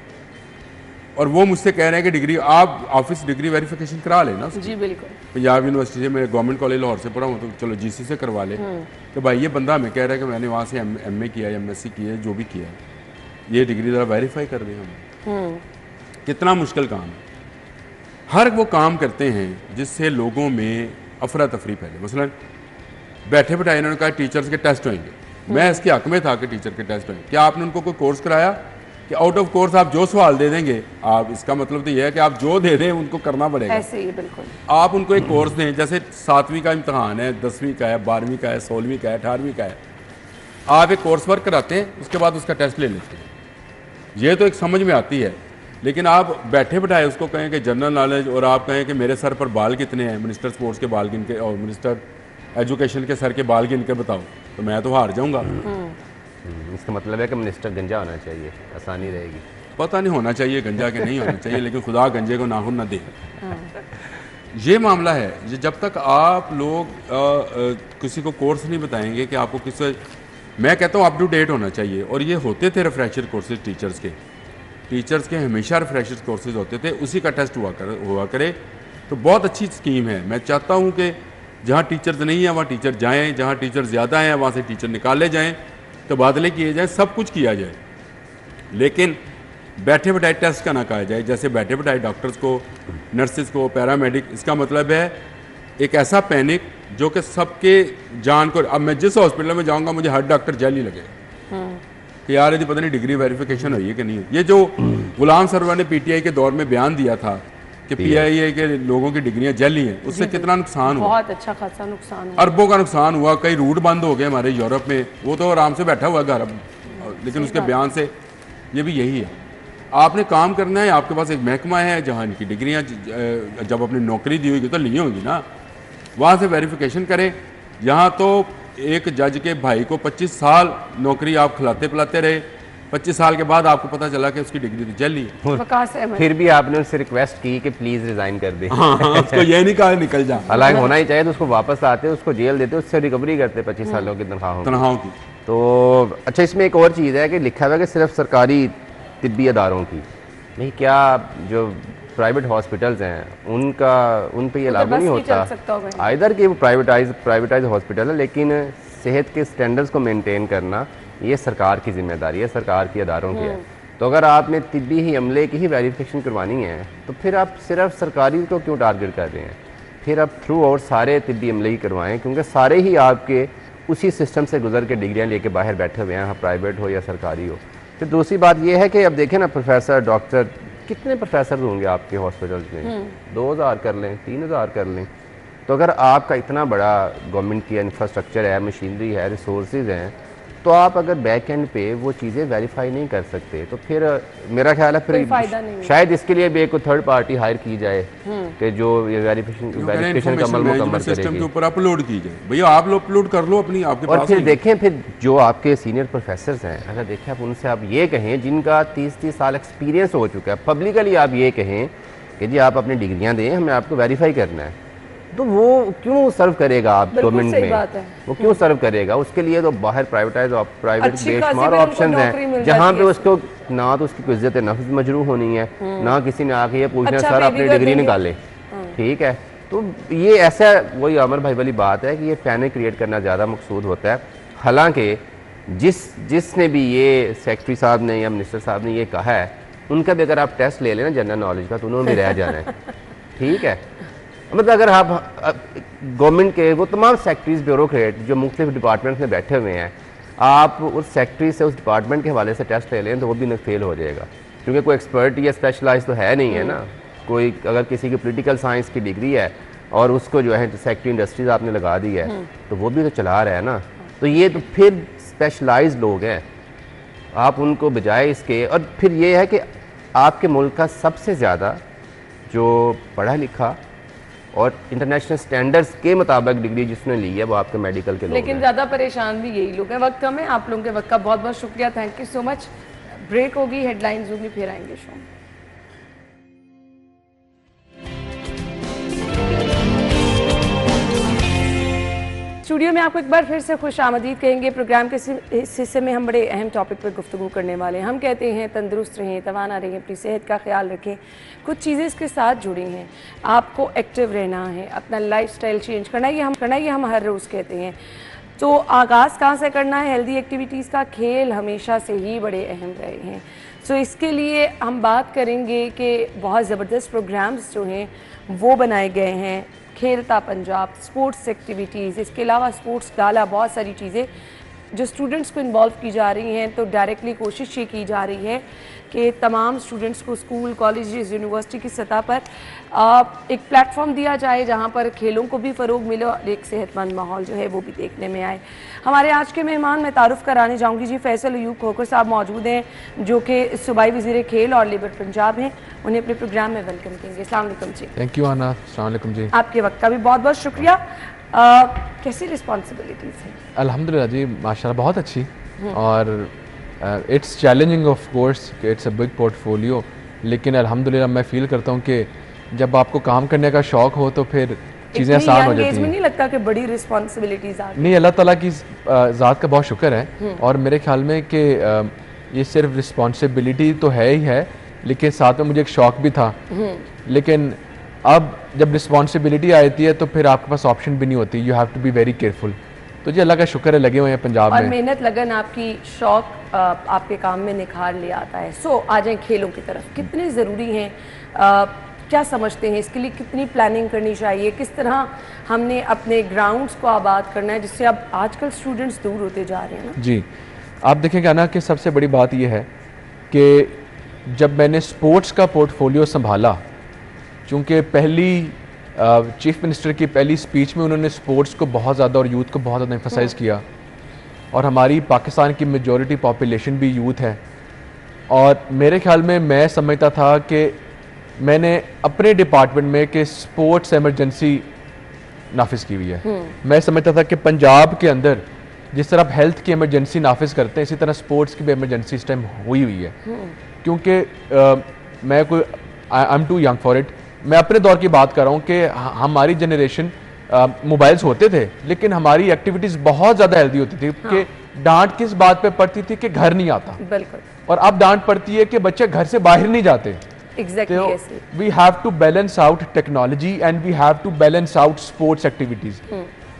और वो मुझसे कह रहे हैं कि डिग्री आप ऑफिस डिग्री वेरिफिकेशन करा लेना। जी बिल्कुल। पंजाब यूनिवर्सिटी से, मैं गवर्नमेंट कॉलेज लाहौर से पढ़ा हूँ तो चलो GC से करवा ले। तो भाई ये बंदा हमें कह रहा है कि मैंने वहाँ से MA किया है, MSc किया है, जो भी किया है, ये डिग्री ज़रा वेरीफाई कर दें हमें। कितना मुश्किल काम है। हर वो काम करते हैं जिससे लोगों में अफरा तफरी फैले। मसलन बैठे बैठाए इन्होंने कहा टीचर्स के टेस्ट होंगे, मैं इसके हक में था कि टीचर के टेस्ट होंगे। क्या आपने उनको कोई कोर्स कराया कि आउट ऑफ कोर्स आप जो सवाल दे देंगे आप, इसका मतलब तो ये है कि आप जो दे दें उनको करना पड़ेगा। ऐसे ही बिल्कुल। आप उनको एक कोर्स दें, जैसे 7वीं का इम्तहान है, 10वीं का है, 12वीं का है, 16वीं का है, 18वीं का है, आप एक कोर्स वर्क कराते हैं, उसके बाद उसका टेस्ट ले लेते हैं। ये तो एक समझ में आती है। लेकिन आप बैठे बैठाए उसको कहें कि जनरल नॉलेज, और आप कहें कि मेरे सर पर बाल कितने हैं, मिनिस्टर स्पोर्ट्स के बाल गिन के और मिनिस्टर एजुकेशन के सर के बाल गिन के बताओ, तो मैं तो हार जाऊंगा। इसका मतलब है कि मिनिस्टर गंजा होना चाहिए, आसानी रहेगी। पता नहीं होना चाहिए गंजा के नहीं होना चाहिए, लेकिन खुदा गंजे को नाखून ना दे। ये मामला है। ये जब तक आप लोग किसी को कोर्स नहीं बताएंगे कि आपको किस, मैं कहता हूँ अप टू डेट होना चाहिए। और ये होते थे रिफ्रेशर कोर्सेज टीचर्स के हमेशा रिफ्रेशर कोर्सेज होते थे, उसी का टेस्ट हुआ करे तो बहुत अच्छी स्कीम है। मैं चाहता हूँ कि जहाँ टीचर्स नहीं है वहाँ टीचर जाएँ, जहाँ टीचर ज़्यादा हैं वहाँ से टीचर निकाले जाएँ, तबादले किए जाएँ, सब कुछ किया जाए। लेकिन बैठे बैठाए टेस्ट का ना कहा जाए, जैसे बैठे बैठाए डॉक्टर्स को, नर्सेज को, पैरामेडिक। इसका मतलब है एक ऐसा पैनिक जो कि सबके जान को, अब मैं जिस हॉस्पिटल में जाऊंगा मुझे हर डॉक्टर जेल ही लगेगा कि यार यदि पता नहीं डिग्री वेरिफिकेशन हुई है कि नहीं। ये जो गुलाम सरवर ने PTI के दौर में बयान दिया था कि PIA के लोगों की डिग्रियां जेली हैं, उससे कितना नुकसान हुआ, बहुत अच्छा खासा नुकसान हुआ, अरबों का नुकसान हुआ। कई रूट बंद हो गए हमारे यूरोप में, वो तो आराम से बैठा हुआ घर, लेकिन उसके बयान से ये भी यही है। आपने काम करना है, आपके पास एक महकमा है जहाँ इनकी डिग्रियाँ जब अपनी नौकरी दी होगी तो ली होंगी ना, वहाँ से वेरिफिकेशन करें। यहाँ तो एक जज के भाई को 25 साल नौकरी आप खिलाते पिलाते रहे, 25 साल के बाद आपको पता चला कि उसकी डिग्री तो जली है। फिर भी आपने उससे रिक्वेस्ट की कि प्लीज रिजाइन कर दे। हाँ, उसको ये नहीं कहा निकल जा, हालांकि होना ही चाहिए। तो उसको वापस आते, उसको जेल देते, उससे रिकवरी करते 25 सालों की तनख्वाहों की। तो अच्छा, इसमें एक और चीज़ है कि लिखा हुआ है कि सिर्फ सरकारी तिब्बी अदारों की नहीं, क्या जो प्राइवेट हॉस्पिटल्स हैं उन पे ये लागू नहीं होता आइदर कि वो प्राइवेटाइज हॉस्पिटल है, लेकिन सेहत के स्टैंडर्ड्स को मेंटेन करना ये सरकार की जिम्मेदारी है, सरकार की अदारों की है। तो अगर आपने तिब्बी ही अमले की ही वेरिफिकेशन करवानी है तो फिर आप सिर्फ सरकारी को क्यों टारगेट कर रहे हैं? फिर आप थ्रू आउट सारे तिब्बी अमले ही करवाएं, क्योंकि सारे ही आपके उसी सिस्टम से गुजर के डिग्रियाँ लेके बाहर बैठे हुए हैं, प्राइवेट हो या सरकारी हो। फिर दूसरी बात यह है कि अब देखें ना, प्रोफेसर, डॉक्टर, कितने प्रोफेसर होंगे आपके हॉस्पिटल्स में? 2000 कर लें, 3000 कर लें। तो अगर आपका इतना बड़ा गवर्नमेंट की इंफ्रास्ट्रक्चर है, मशीनरी है, रिसोर्सेज हैं, तो आप अगर बैक एंड पे वो चीज़ें वेरीफाई नहीं कर सकते तो फिर मेरा ख्याल है फिर शायद इसके लिए भी एक थर्ड पार्टी हायर की जाए कि जो ये वेरिफिकेशन का अमल मुकम्मल सिस्टम के ऊपर अपलोड की जाए। भैया आप लोग अपलोड कर लो अपनी, आपके पास। और फिर देखें, फिर जो आपके सीनियर प्रोफेसर हैं, अगर देखें आप उनसे आप ये कहें, जिनका 30 साल एक्सपीरियंस हो चुका है, पब्लिकली आप ये कहें कि जी आप अपनी डिग्रियाँ दें, हमें आपको वेरीफाई करना है, तो वो क्यों सर्व करेगा आप गवर्नमेंट में? वो क्यों सर्व करेगा? उसके लिए तो बाहर प्राइवेट बेशुमार ऑप्शन हैं जहाँ पे उसको ना तो उसकी इज्जत नफ्स मजरू होनी है, ना किसी ने आके ये पूछना सर अपनी डिग्री निकाले, ठीक है। तो ये ऐसा वही अमर भाई वाली बात है कि ये पैनिक क्रिएट करना ज़्यादा मकसूद होता है। हालांकि जिसने भी ये सेक्रेटरी साहब ने या मिनिस्टर साहब ने ये कहा है, उनका भी अगर आप टेस्ट ले लेना जनरल नॉलेज का तो उन्होंने भी रह जाना है, ठीक है। मतलब अगर आप गवर्नमेंट के वो तमाम सेक्रेटरीज ब्यूरोक्रेट जो मुख्तलिफ डिपार्टमेंट में बैठे हुए हैं, आप उस सेक्रेटरी से उस डिपार्टमेंट के हवाले से टेस्ट ले लें तो वो भी फेल हो जाएगा, क्योंकि कोई एक्सपर्ट या स्पेशलाइज तो है नहीं है ना। कोई अगर किसी की पॉलिटिकल साइंस की डिग्री है और उसको जो है सेक्रेटरी इंडस्ट्रीज आपने लगा दी है तो वो भी तो चला रहा है ना। तो ये तो फिर स्पेशलाइज लोग हैं, आप उनको बजाय इसके। और फिर ये है कि आपके मुल्क का सबसे ज़्यादा जो पढ़ा लिखा और इंटरनेशनल स्टैंडर्ड्स के मुताबिक डिग्री जिसने ली है वो आपके मेडिकल के लोग लेकिन हैं। ज़्यादा परेशान भी यही लोग हैं। वक्त कम है, आप लोगों के वक्त का बहुत बहुत शुक्रिया, thank you so much. Break होगी, हेडलाइंस होगी, फिर आएंगे शो में। स्टूडियो में आपको एक बार फिर से खुश आमदीद कहेंगे। प्रोग्राम के इस हिस्से में हम बड़े अहम टॉपिक पर गुफ्तगू करने वाले हैं। हम कहते हैं तंदुरुस्त रहें, तवाना रहें, अपनी सेहत का ख्याल रखें। कुछ चीज़ें इसके साथ जुड़ी हैं। आपको एक्टिव रहना है, अपना लाइफस्टाइल चेंज करना है, ये हम हर रोज़ कहते हैं। तो आगाज़ कहाँ से करना है हेल्दी एक्टिविटीज़ का? खेल हमेशा से ही बड़े अहम रहे हैं। सो इसके लिए हम बात करेंगे कि बहुत ज़बरदस्त प्रोग्राम्स जो हैं वो बनाए गए हैं। खेलता पंजाब, स्पोर्ट्स एक्टिविटीज़, इसके अलावा स्पोर्ट्स गाला, बहुत सारी चीज़ें जो स्टूडेंट्स को इन्वॉल्व की जा रही हैं। तो डायरेक्टली कोशिश ये की जा रही है कि तमाम स्टूडेंट्स को स्कूल, कॉलेजेस, यूनिवर्सिटी की सतह पर एक प्लेटफॉर्म दिया जाए जहां पर खेलों को भी फ़रोग मिले और एक सेहतमंद माहौल जो है वो भी देखने में आए। हमारे आज के मेहमान मैं तारुफ कराने जाऊंगी जी। फैसल अयूब खोखर साहब मौजूद हैं जो कि सूबाई वज़ीर खेल और लेबर पंजाब हैं। उन्हें अपने प्रोग्राम में वेलकम करेंगे। अस्सलाम वालेकुम जी। थैंक यू आना। अस्सलाम वालेकुम जी। आपके वक्त का भी बहुत बहुत शुक्रिया। कैसी रिस्पॉन्सिबिलिटीज़ हैं? अल्हम्दुलिल्लाह जी, माशाल्लाह बहुत अच्छी। और it's challenging of course, it's a big portfolio, लेकिन अल्हम्दुलिल्लाह मैं फील करता हूँ कि जब आपको काम करने का शौक़ हो तो फिर चीज़ें आसान हो जाती हैं। नहीं लगता कि बड़ी रिस्पॉन्सिबिलिटीज़ आ गई? नहीं, अल्लाह ताला की ज़ात का बहुत शुक्र है। और मेरे ख्याल में कि ये सिर्फ रिस्पॉन्सिबिलिटी तो है ही है, लेकिन साथ में मुझे एक शौक़ भी था। लेकिन अब जब रिस्पॉन्सिबिलिटी आती है तो फिर आपके पास ऑप्शन भी नहीं होती, you have to be very careful. तो जी अल्लाह का शुक्र है लगे हुए हैं पंजाब में। और मेहनत लगन आपकी शौक आपके काम में निखार ले आता है। सो आ जाएं खेलों की तरफ। कितने ज़रूरी हैं, क्या समझते हैं इसके लिए कितनी प्लानिंग करनी चाहिए? किस तरह हमने अपने ग्राउंड्स को आबाद करना है जिससे अब आजकल स्टूडेंट्स दूर होते जा रहे हैं ना? जी, आप देखेंगे ना कि सबसे बड़ी बात यह है कि जब मैंने स्पोर्ट्स का पोर्टफोलियो संभाला, चूँकि पहली चीफ मिनिस्टर की पहली स्पीच में उन्होंने स्पोर्ट्स को बहुत ज़्यादा और यूथ को बहुत ज़्यादा एम्फसाइज़ किया। और हमारी पाकिस्तान की मेजॉरिटी पॉपुलेशन भी यूथ है। और मेरे ख्याल में मैं समझता था कि मैंने अपने डिपार्टमेंट में कि स्पोर्ट्स एमरजेंसी नाफिज की हुई है। मैं समझता था कि पंजाब के अंदर जिस तरह आप हेल्थ की एमरजेंसी नाफिज करते हैं, इसी तरह स्पोर्ट्स की भी एमरजेंसी इस टाइम हुई है। क्योंकि मैं कोई I am too young for it. मैं अपने दौर की बात कर रहा हूँ कि हमारी जनरेशन मोबाइल्स होते थे लेकिन हमारी एक्टिविटीज़ बहुत ज़्यादा हेल्दी होती थी। कि डांट किस बात पे पड़ती थी कि घर नहीं आता, बिल्कुल। और अब डांट पड़ती है कि बच्चे घर से बाहर नहीं जाते। Exactly. We have to balance out technology and we have to balance out sports activities.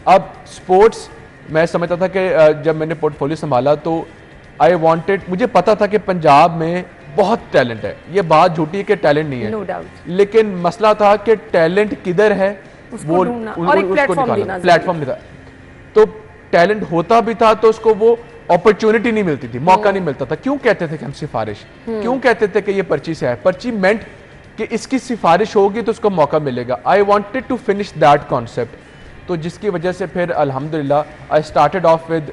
अब स्पोर्ट्स मैं समझता था कि जब मैंने पोर्टफोलियो संभाला तो आई वांटेड, मुझे पता था कि पंजाब में बहुत टैलेंट है। ये बात झूठी है कि टैलेंट नहीं है, No doubt. लेकिन मसला था कि टैलेंट किधर है वो और एक प्लेटफॉर्म देना, प्लेटफॉर्म नहीं था। तो टैलेंट होता भी था तो उसको वो अपॉर्चुनिटी नहीं मिलती थी, मौका नहीं मिलता था। क्यों कहते थे कि हम सिफारिश, क्यों कहते थे कि ये पर्ची से है? पर्ची मेंट कि इसकी सिफारिश होगी तो उसको मौका मिलेगा। I wanted to finish that concept. तो जिसकी वजह से फिर अल्हम्दुलिल्लाह आई स्टार्टेड ऑफ विद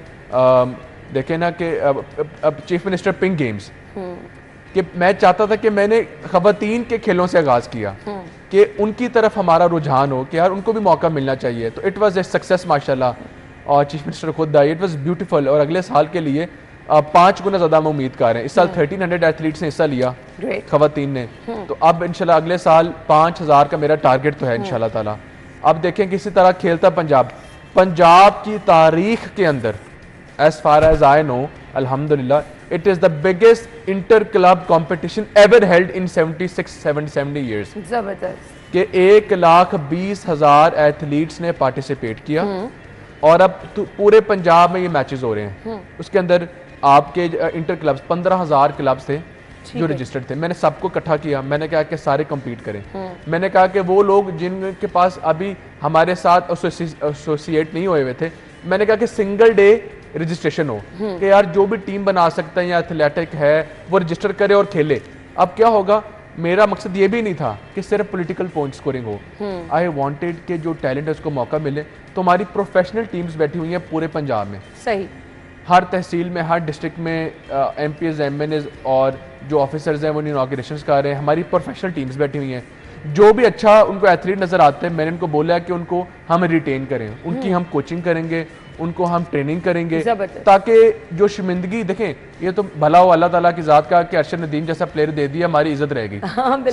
देखें ना कि अब चीफ मिनिस्टर पिंक गेम्स कि मैं चाहता था कि मैंने खवातीन के खेलों से आगाज़ किया कि उनकी तरफ हमारा रुझान हो कि यार उनको भी मौका मिलना चाहिए। तो इट वाज ए सक्सेस माशाल्लाह, और चीफ मिनिस्टर खुद आई, इट वाज ब्यूटीफुल। और अगले साल के लिए 5 गुना ज़्यादा हम उम्मीद कर रहे हैं। इस साल 1300 एथलीट्स ने हिस्सा लिया खवातीन ने। तो अब इंशाल्लाह अगले साल 5000 का मेरा टारगेट तो है इंशाल्लाह ताला। अब देखें किसी तरह खेलता पंजाब की तारीख के अंदर as far as I know अल्हम्दुलिल्लाह it is the biggest inter club competition ever held in 70 years। जबरदस्त कि 1,20,000 एथलीट्स ने पार्टिसिपेट किया। और अब पूरे पंजाब में ये मैचेस हो रहे हैं। उसके अंदर आपके इंटर क्लब्स 15,000 क्लब्स थे जो रजिस्टर्ड थे, मैंने सबको इकट्ठा किया, मैंने कहा कि सारे compete करें। मैंने कहा कि वो लोग जिनके पास अभी हमारे साथ एसोसिएट नहीं हुए थे, मैंने कहा कि सिंगल डे रजिस्ट्रेशन हो कि यार जो भी टीम बना सकता है या एथलेटिक है वो रजिस्टर करे और खेले। अब क्या होगा, मेरा मकसद ये भी नहीं था कि सिर्फ पॉलिटिकल पॉइंट स्कोरिंग हो। आई वांटेड कि जो टैलेंट है उसको मौका मिले। तो हमारी प्रोफेशनल टीम्स बैठी हुई हैं पूरे पंजाब में, सही, हर तहसील में, हर डिस्ट्रिक्ट में MPs, MNs और जो ऑफिसर्स हैं वो इनॉग्रेशंस कर रहे हैं। हमारी प्रोफेशनल टीम्स बैठी हुई हैं। जो भी अच्छा उनको एथलीट नज़र आते हैं, मैंने उनको बोला कि उनको हम रिटेन करें, उनकी हम कोचिंग करेंगे, उनको हम ट्रेनिंग करेंगे, ताकि जो शर्मिंदगी, देखें ये तो भला हो अल्लाह ताला की ज़ात का कि अरशद नदीम जैसा प्लेयर दे दिया, हमारी इज्जत रहेगी।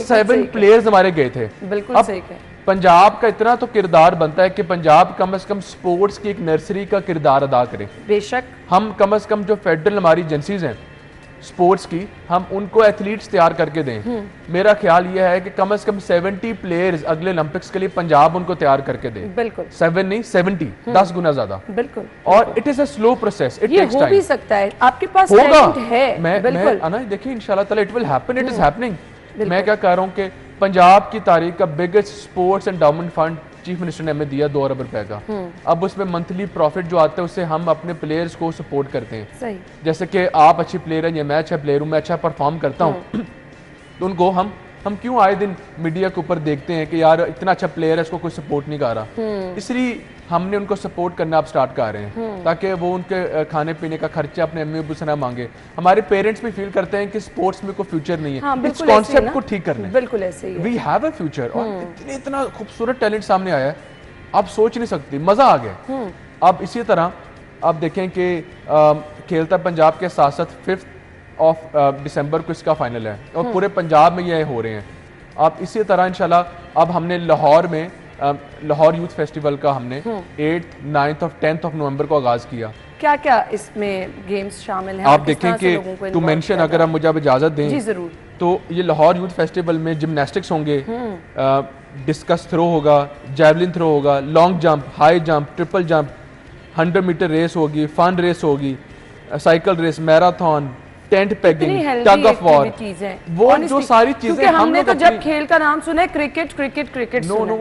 7 प्लेयर्स हमारे गए थे। बिल्कुल सही है। पंजाब का इतना तो किरदार बनता है कि पंजाब कम से कम स्पोर्ट्स की एक नर्सरी का किरदार अदा करे। बेशक हम कम से कम जो फेडरल हमारी एजेंसीज हैं स्पोर्ट्स की, हम उनको एथलीट्स तैयार करके दें। मेरा ख्याल यह है कि कम से कम 70 प्लेयर्स अगले ओलंपिक्स के लिए पंजाब उनको तैयार करके दे। बिल्कुल 7 नहीं 70, 10 गुना ज्यादा। बिल्कुल। और it is a slow process, it takes time. हो भी सकता है, आपके पास होगा, टैलेंट है। मैं अना देखिए इंशाल्लाह ताला it will happen, it is happening. मैं क्या कह रहा हूँ कि पंजाब की तारीख का biggest sports endowment fund chief minister ने हमें दिया 2 अरब रुपए का। अब उसमें मंथली प्रॉफिट जो आता है उससे हम अपने प्लेयर्स को सपोर्ट करते हैं। सही। जैसे कि आप अच्छी प्लेयर हैं या मैं अच्छा प्लेयर हूँ, मैं अच्छा परफॉर्म करता हूँ, तो उनको हम क्यों आए दिन मीडिया के ऊपर देखते हैं कि यार इतना अच्छा प्लेयर है, इसको कोई सपोर्ट नहीं कर रहा। इसलिए हमने उनको सपोर्ट करना आप स्टार्ट कर रहे हैं ताकि वो उनके खाने पीने का खर्चा अपने अम्मी अब्बू से ना मांगे। हमारे पेरेंट्स भी फील करते हैं कि स्पोर्ट्स में कोई फ्यूचर नहीं है। इस कॉन्सेप्ट को ठीक करना है। बिल्कुल ऐसे ही है। We have a future. और इतना खूबसूरत टैलेंट सामने आया है, आप सोच नहीं सकती, मजा आ गया। अब इसी तरह आप देखें कि खेलता पंजाब के साथ साथ 5 दिसंबर को इसका फाइनल है और पूरे पंजाब में ये हो रहे हैं। अब इसी तरह इंशाल्लाह अब हमने लाहौर में लाहौर यूथ फेस्टिवल का हमने 8th, 9th और 10th ऑफ नवंबर को आगाज किया। क्या क्या इसमें गेम्स शामिल हैं? आप देखें कि टू मेंशन, अगर आप मुझे अब इजाजत दें जी जरूर, तो ये लाहौर यूथ फेस्टिवल में जिम्नास्टिक्स होंगे, डिस्कस थ्रो होगा, जैवलिन थ्रो होगा, long jump, high jump, triple jump, 100 metre race होगी, फन रेस होगी, cycle race, marathon, tent pegging, tug of war, वो जो सारी चीजें हमने तो जब खेल का नाम सुना है cricket cricket cricket. No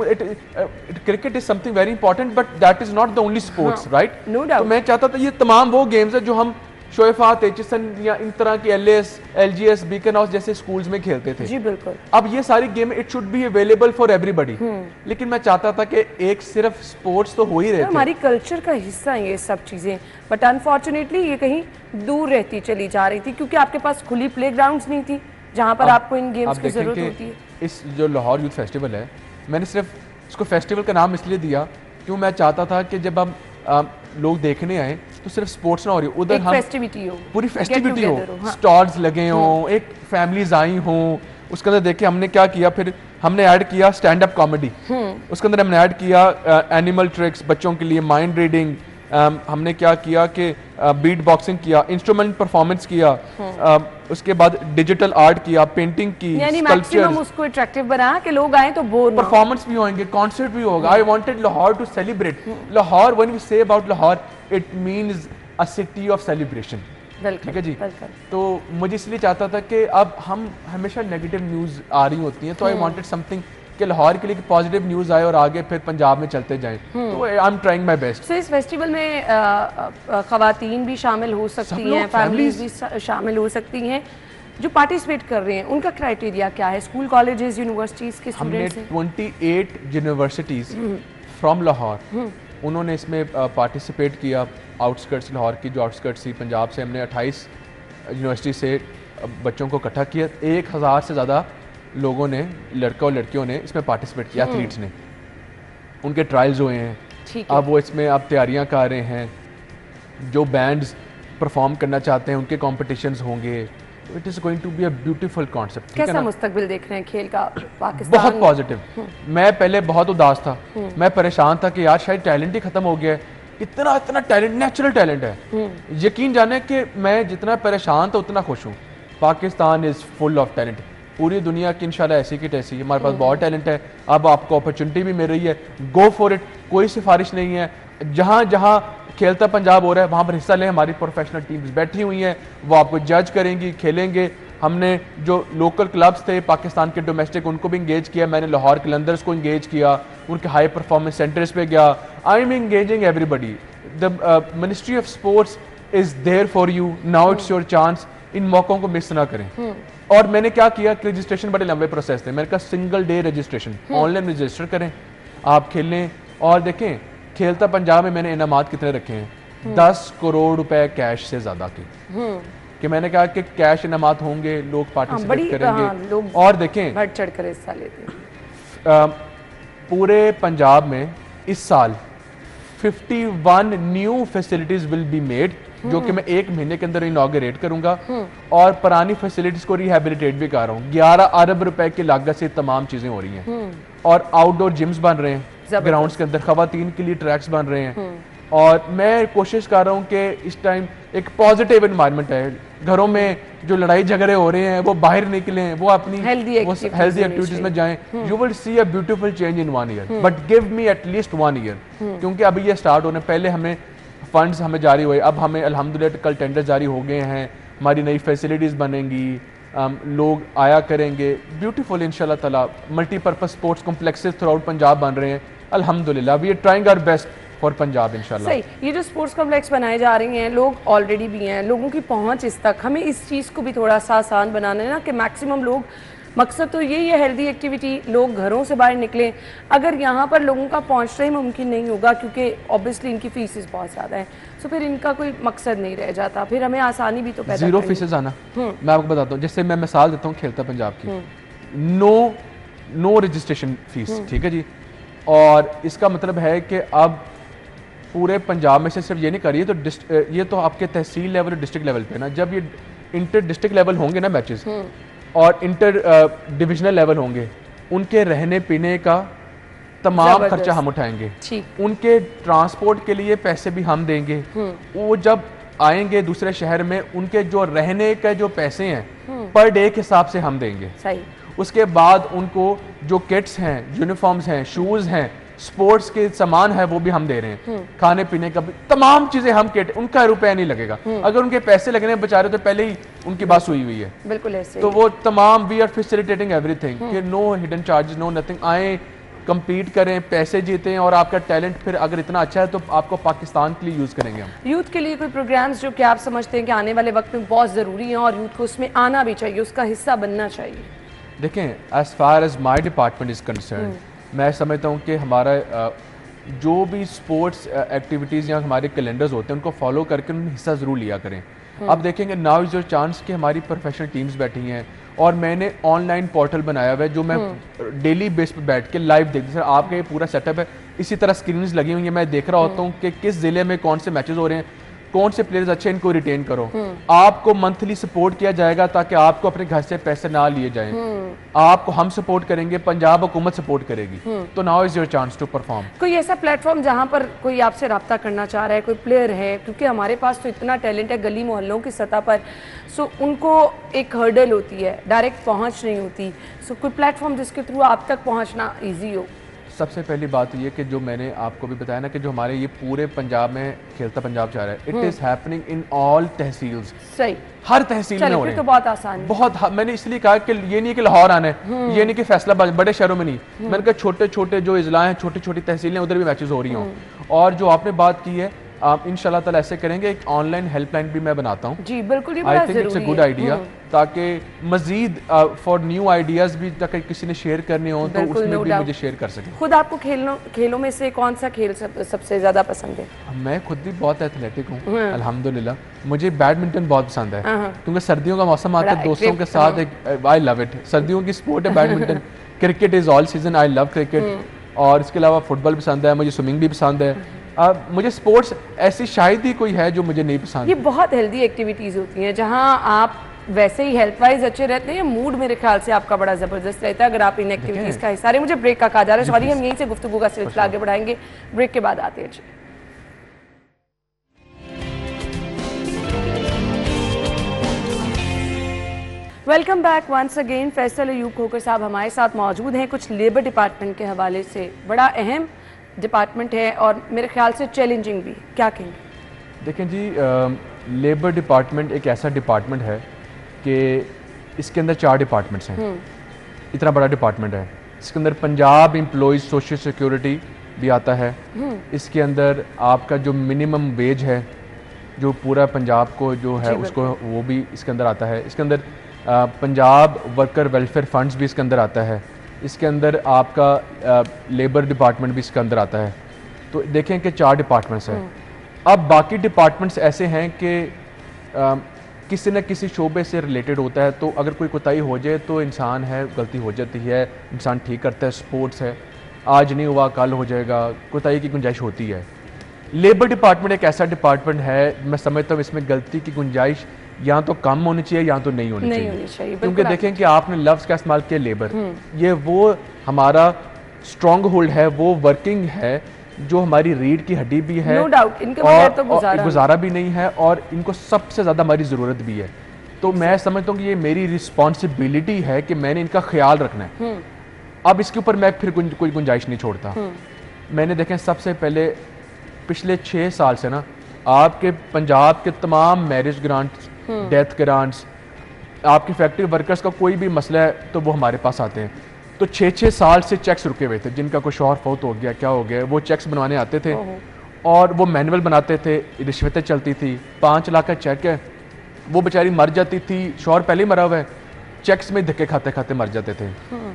cricket is something very important but that is not the only sports, right? No doubt. तो मैं चाहता था ये तमाम वो गेम्स है जो हम शोएफात, एचएसएन या इन तरह के LAS, LGS, बीकन हाउस जैसे स्कूल्स में खेलते थे। जी बिल्कुल। अब ये सारी game it should be available for everybody. लेकिन मैं चाहता था कि एक सिर्फ स्पोर्ट्स तो हो ही रहे थे, हमारी कल्चर का हिस्सा है ये सब चीजें, बट अनफॉर्चुनेटली ये कहीं दूर रहती चली जा रही थी क्योंकि आपके पास खुली प्लेग्राउंड्स नहीं थी जहां पर आपको इन गेम्स की जरूरत होती है। इस जो लाहौर यूथ फेस्टिवल है, मैंने सिर्फ इसको फेस्टिवल का नाम इसलिए दिया क्यों मैं चाहता था कि जब हम लोग देखने आए तो सिर्फ स्पोर्ट्स ना हो रही, उधर हम फेस्टिविटी हो, पूरी फेस्टिविटी हो, स्टॉल्स लगे हों, एक फैमिलीज आई हों। उसके अंदर देखिए हमने क्या किया, फिर हमने ऐड किया स्टैंड अप कॉमेडी, उसके अंदर हमने ऐड किया एनिमल ट्रिक्स बच्चों के लिए, माइंड रीडिंग, हमने क्या किया कि बीट बॉक्सिंग किया, इंस्ट्रूमेंट परफॉर्मेंस किया, उसके बाद डिजिटल आर्ट किया, पेंटिंग की, यानी मैक्सिमम उसको अट्रैक्टिव बनाया कि लोग आए तो बोर ना, परफॉर्मेंस भी होंगे, कॉन्सर्ट भी होगा। I wanted Lahore to celebrate Lahore. When we say about Lahore it means a city of celebration. ठीक है जी। तो मुझे इसलिए चाहता था कि अब हम हमेशा नेगेटिव न्यूज आ रही होती हैं, तो आई वांटेड समथिंग कि लाहौर के लिए पॉजिटिव न्यूज आए और आगे फिर पंजाब में चलते जाएं। तो I am trying my best. So इस फेस्टिवल में खवातीन भी शामिल हो सकती हैं, फैमिलीज भी शामिल हो सकती हैं जो पार्टिसिपेट कर रहे हैं, उनका क्राइटेरिया क्या है? स्कूल, कॉलेजेस, यूनिवर्सिटीज के स्टूडेंट्स हैं? 28 यूनिवर्सिटीज फ्रॉम लाहौर उन्होंने इसमें पार्टिसिपेट किया। आउटस्कर्ट्स लाहौर की जो आउटस्कर्ट्स थी पंजाब से, हमने 28 यूनिवर्सिटी से बच्चों को इकट्ठा किया। 1000 से ज़्यादा लोगों ने, लड़का और लड़कियों ने इसमें पार्टिसिपेट किया, एथलीट्स ने। उनके ट्रायल्स हुए हैं, अब वो इसमें अब तैयारियां कर रहे हैं। जो बैंड्स परफॉर्म करना चाहते हैं उनके कॉम्पिटिशन्स होंगे। It is going to be a beautiful concept. कैसा मुस्तकबिल देख रहे हैं खेल का पाकिस्तान? बहुत पॉजिटिव। मैं पहले बहुत उदास था, मैं परेशान था कि यार शायद टैलेंट ही खत्म हो गया है। इतना इतना टैलेंट, नेचुरल टैलेंट है। यकीन जाने कि मैं जितना परेशान था उतना खुश हूँ। Pakistan is full of talent. पूरी दुनिया की इंशाल्लाह ऐसी की तैसी हमारे पास बहुत टैलेंट है। अब आपको अपॉर्चुनिटी भी मिल रही है, गो फॉर इट। कोई सिफारिश नहीं है। जहाँ जहाँ खेलता पंजाब हो रहा है वहाँ पर हिस्सा लें। हमारी प्रोफेशनल टीम्स बैठी हुई हैं, वो आपको जज करेंगी, खेलेंगे, हमने जो लोकल क्लब्स थे पाकिस्तान के डोमेस्टिक उनको भी इंगेज किया, मैंने लाहौर कलंदर्स को इंगेज किया, उनके हाई परफॉर्मेंस सेंटर्स पे गया। I am engaging everybody. The ministry of sports is there for you, now it's your chance. इन मौकों को मिस ना करें। और मैंने क्या किया कि रजिस्ट्रेशन बड़े लंबे प्रोसेस थे, मैंने कहा single day registration, online register करें, आप खेलें। और देखें खेलता पंजाब में मैंने इनामात कितने रखे हैं, 10 करोड़ रुपए कैश से ज्यादा के, कि मैंने कहा कि कैश इनामात होंगे, लोग पार्टिसिपेट करेंगे। लोग और देखें बढ़ चढ़ कर हिस्सा लेते हैं। पूरे पंजाब में इस साल 51 new facilities will be made, जो कि मैं 1 महीने के अंदर इनॉग्रेट करूंगा। और पुरानी फैसिलिटीज को रिहेबिलिटेट भी कर रहा हूँ। 11 अरब रुपए की लागत से तमाम चीजें हो रही हैं। और आउटडोर जिम्स बन रहे हैं ग्राउंड्स के अंदर, खवातीन के लिए ट्रैक्स बन रहे हैं। और मैं कोशिश कर रहा हूँ कि इस टाइम एक पॉजिटिव एनवायरनमेंट है, घरों में जो लड़ाई झगड़े हो रहे हैं वो बाहर निकलें, वो अपनी हेल्दी एक्टिविटीज में जाएं। You will see a beautiful change in 1 year, but give me at least 1 year, क्योंकि अभी ये स्टार्ट होने पहले हमें फंड्स हमें जारी हुए, अब हमें अल्हम्दुलिल्लाह कल टेंडर जारी हो गए हैं, हमारी नई फैसिलिटीज़ बनेंगी, लोग आया करेंगे, ब्यूटीफुल इंशाल्लाह ताला multipurpose sports complexes throughout Punjab बन रहे हैं। अल्हम्दुलिल्लाह we are trying our best for Punjab इंशाल्लाह। सही, ये जो स्पोर्ट्स कॉम्प्लेक्स बनाए जा रहे हैं, लोग ऑलरेडी भी हैं, लोगों की पहुंच इस तक, हमें इस चीज़ को भी थोड़ा सा आसान बनाना है ना कि मैक्सिमम लोग, मकसद तो यही है हेल्दी एक्टिविटी, लोग घरों से बाहर निकलें। अगर यहाँ पर लोगों का पहुँचना ही मुमकिन नहीं होगा, क्योंकि ऑब्वियसली इनकी फीसेस बहुत ज़्यादा हैं, तो फिर इनका कोई मकसद नहीं रह जाता, फिर हमें आसानी भी तो पैदा जीरो फीसेस आना। मैं आपको बताता हूँ, जैसे मैं मिसाल देता हूँ खेलता पंजाब की, नो रजिस्ट्रेशन फीस, ठीक है जी। और इसका मतलब है कि अब पूरे पंजाब में से सिर्फ ये नहीं करिए, तो ये तो आपके तहसील लेवल और डिस्ट्रिक्ट लेवल पे ना, जब ये इंटर डिस्ट्रिक्ट लेवल होंगे ना मैचेस और इंटर डिविजनल लेवल होंगे, उनके रहने पीने का तमाम खर्चा हम उठाएंगे, उनके ट्रांसपोर्ट के लिए पैसे भी हम देंगे। वो जब आएंगे दूसरे शहर में, उनके जो रहने के जो पैसे हैं पर डे के हिसाब से हम देंगे। सही। उसके बाद उनको जो किट्स हैं, यूनिफॉर्म्स हैं, शूज हैं, स्पोर्ट्स के सामान है, वो भी हम दे रहे हैं, खाने पीने का भी, तमाम चीजें हम किट, उनका रुपया नहीं लगेगा। अगर उनके पैसे लगने बेचारे तो पहले ही उनकी बात हुई हुई है। बिल्कुल ऐसे। तो वो तमाम वी आर फैसिलिटेटिंग एवरीथिंग, कि no hidden charges, no nothing. आए, compete करें, पैसे जीतें, और आपका टैलेंट फिर अगर इतना अच्छा है तो आपको पाकिस्तान के लिए यूज करेंगे हम। यूथ के लिए कोई प्रोग्राम्स जो कि आप समझते हैं कि आने वाले वक्त में बहुत ज़रूरी हैं और यूथ को उसमें आना भी चाहिए, उसका हिस्सा बनना चाहिए? देखें, as far as my department is concern, मैं समझता हूँ कि हमारा जो भी स्पोर्ट्स एक्टिविटीज़ या हमारे कैलेंडर्स होते हैं उनको फॉलो करके उनमें हिस्सा ज़रूर लिया करें। अब देखेंगे नाउ इज़ योर चांस कि हमारी प्रोफेशनल टीम्स बैठी हैं, और मैंने ऑनलाइन पोर्टल बनाया हुआ है जो मैं डेली बेस पे बैठ के लाइव देखती, सर आपका ये पूरा सेटअप है, इसी तरह स्क्रीन्स लगी हुई है, मैं देख रहा होता हूँ कि किस ज़िले में कौन से मैचेस हो रहे हैं, कौन से प्लेयर्स अच्छे, इनको रिटेन करो। आपको मंथली सपोर्ट किया जाएगा ताकि आपको अपने घर से पैसे ना लिए जाएं। आपको हम सपोर्ट करेंगे, पंजाब हुकूमत सपोर्ट करेगी। तो now is your chance to perform. कोई ऐसा प्लेटफॉर्म जहां पर कोई आपसे रब्ता करना चाह रहा है, कोई प्लेयर है, क्योंकि हमारे पास तो इतना टैलेंट है गली मोहल्लों की सतह पर, सो उनको एक हर्डल होती है, डायरेक्ट पहुंच नहीं होती, सो कोई प्लेटफॉर्म जिसके थ्रू आप तक पहुंचना ईजी हो? सबसे पहली बात ये कि जो मैंने आपको भी बताया ना कि जो हमारे ये पूरे पंजाब में खेलता पंजाब चाह रहा है, it is happening in all tehsils. सही, हर तहसील में हो रहे हैं। तो बहुत आसान है। बहुत, मैंने इसलिए कहा कि ये नहीं कि लाहौर आना है, ये नहीं कि फैसलाबाद, बड़े शहरों में नहीं, मैंने कहा छोटे छोटे जो इजला हैं, छोटी छोटी तहसीलें, उधर भी मैचेस हो रही हों। और जो आपने बात की है, आप इंशाल्लाह ताला ऐसे करेंगे, एक ऑनलाइन हेल्पलाइन भी मैं बनाता हूँ। जी बिल्कुल, ये I think it's a good idea, ताकि मजीद फॉर न्यू आइडियाज भी अगर किसी ने शेयर करने हो तो उसमें भी मुझे शेयर कर सकें। खुद आपको खेलों में से कौन सा खेल सबसे ज्यादा पसंद है? मैं खुद भी बहुत एथलेटिक हूँ अल्हम्दुलिल्लाह। मुझे बैडमिंटन बहुत पसंद है, क्योंकि सर्दियों का मौसम आता है, दोस्तों के साथ एक आई लव इट, सर्दियों की स्पोर्ट है badminton. Cricket is all season, I love cricket. और इसके अलावा फुटबॉल पसंद है, मुझे स्विमिंग भी पसंद है। मुझे स्पोर्ट्स ऐसी शायद ही कोई है जो मुझे नहीं पसंद। ये बहुत हेल्दी एक्टिविटीज होती हैं जहां आप वैसे ही हेल्थ वाइज अच्छे रहते हैं, मूड मेरे ख्याल से आपका बड़ा जबरदस्त रहता है अगर आप इन एक्टिविटीज का हिस्सा रहे। मुझे ब्रेक का कहा जा रहा है, सॉरी, हम यहीं से गुफ्तगू का सिलसिला आगे बढ़ाएंगे, ब्रेक के बाद आते हैं। Welcome back once again. Faisal Ayub Khokhar साहब हमारे साथ मौजूद हैं। कुछ लेबर डिपार्टमेंट के हवाले से, बड़ा अहम डिपार्टमेंट है और मेरे ख्याल से चैलेंजिंग भी, क्या कहेंगे? देखें जी, लेबर डिपार्टमेंट एक ऐसा डिपार्टमेंट है कि इसके अंदर 4 डिपार्टमेंट्स हैं, इतना बड़ा डिपार्टमेंट है। इसके अंदर पंजाब एम्प्लॉयज़ सोशल सिक्योरिटी भी आता है, इसके अंदर आपका जो मिनिमम वेज है जो पूरा पंजाब को जो है उसको, वो भी इसके अंदर आता है। इसके अंदर पंजाब वर्कर वेलफेयर फंड्स भी इसके अंदर आता है। इसके अंदर आपका लेबर डिपार्टमेंट भी इसके अंदर आता है। तो देखें कि 4 डिपार्टमेंट्स हैं। अब बाकी डिपार्टमेंट्स ऐसे हैं कि किसी न किसी शोबे से रिलेटेड होता है, तो अगर कोई कोताही हो जाए तो इंसान है, गलती हो जाती है, इंसान ठीक करता है। स्पोर्ट्स है, आज नहीं हुआ कल हो जाएगा, कोताही की गुंजाइश होती है। लेबर डिपार्टमेंट एक ऐसा डिपार्टमेंट है, मैं समझता हूँ इसमें गलती की गुंजाइश या तो कम होनी चाहिए या तो नहीं होनी चाहिए। क्योंकि देखें कि आपने लफ्ज़ का इस्तेमाल किया लेबर, ये वो हमारा स्ट्रॉन्ग होल्ड है, वो वर्किंग है जो हमारी रीढ़ की हड्डी भी है, नो डाउट, इनके बगैर तो गुजारा भी नहीं है, और इनको सबसे ज़्यादा हमारी ज़रूरत भी है। तो मैं समझता हूँ कि ये मेरी रिस्पॉन्सिबिलिटी है कि मैंने इनका ख्याल रखना है। अब इसके ऊपर मैं फिर कोई गुंजाइश नहीं छोड़ता। मैंने देखें सबसे पहले पिछले 6 साल से ना आपके पंजाब के तमाम मैरिज ग्रांट्स, डेथ ग्रांट्स, आपकी फैक्ट्री वर्कर्स का कोई भी मसला है तो वो हमारे पास आते हैं। तो 6-6 साल से चेक्स रुके हुए थे, जिनका कोई शौहर फौत हो गया, क्या हो गया, वो चेक्स बनवाने आते थे और वो मैनुअल बनाते थे, रिश्वतें चलती थी। 5 लाख का चेक है, वो बेचारी मर जाती थी, शौहर पहले ही मरा हुआ है, चेक्स में धक्के खाते खाते मर जाते थे।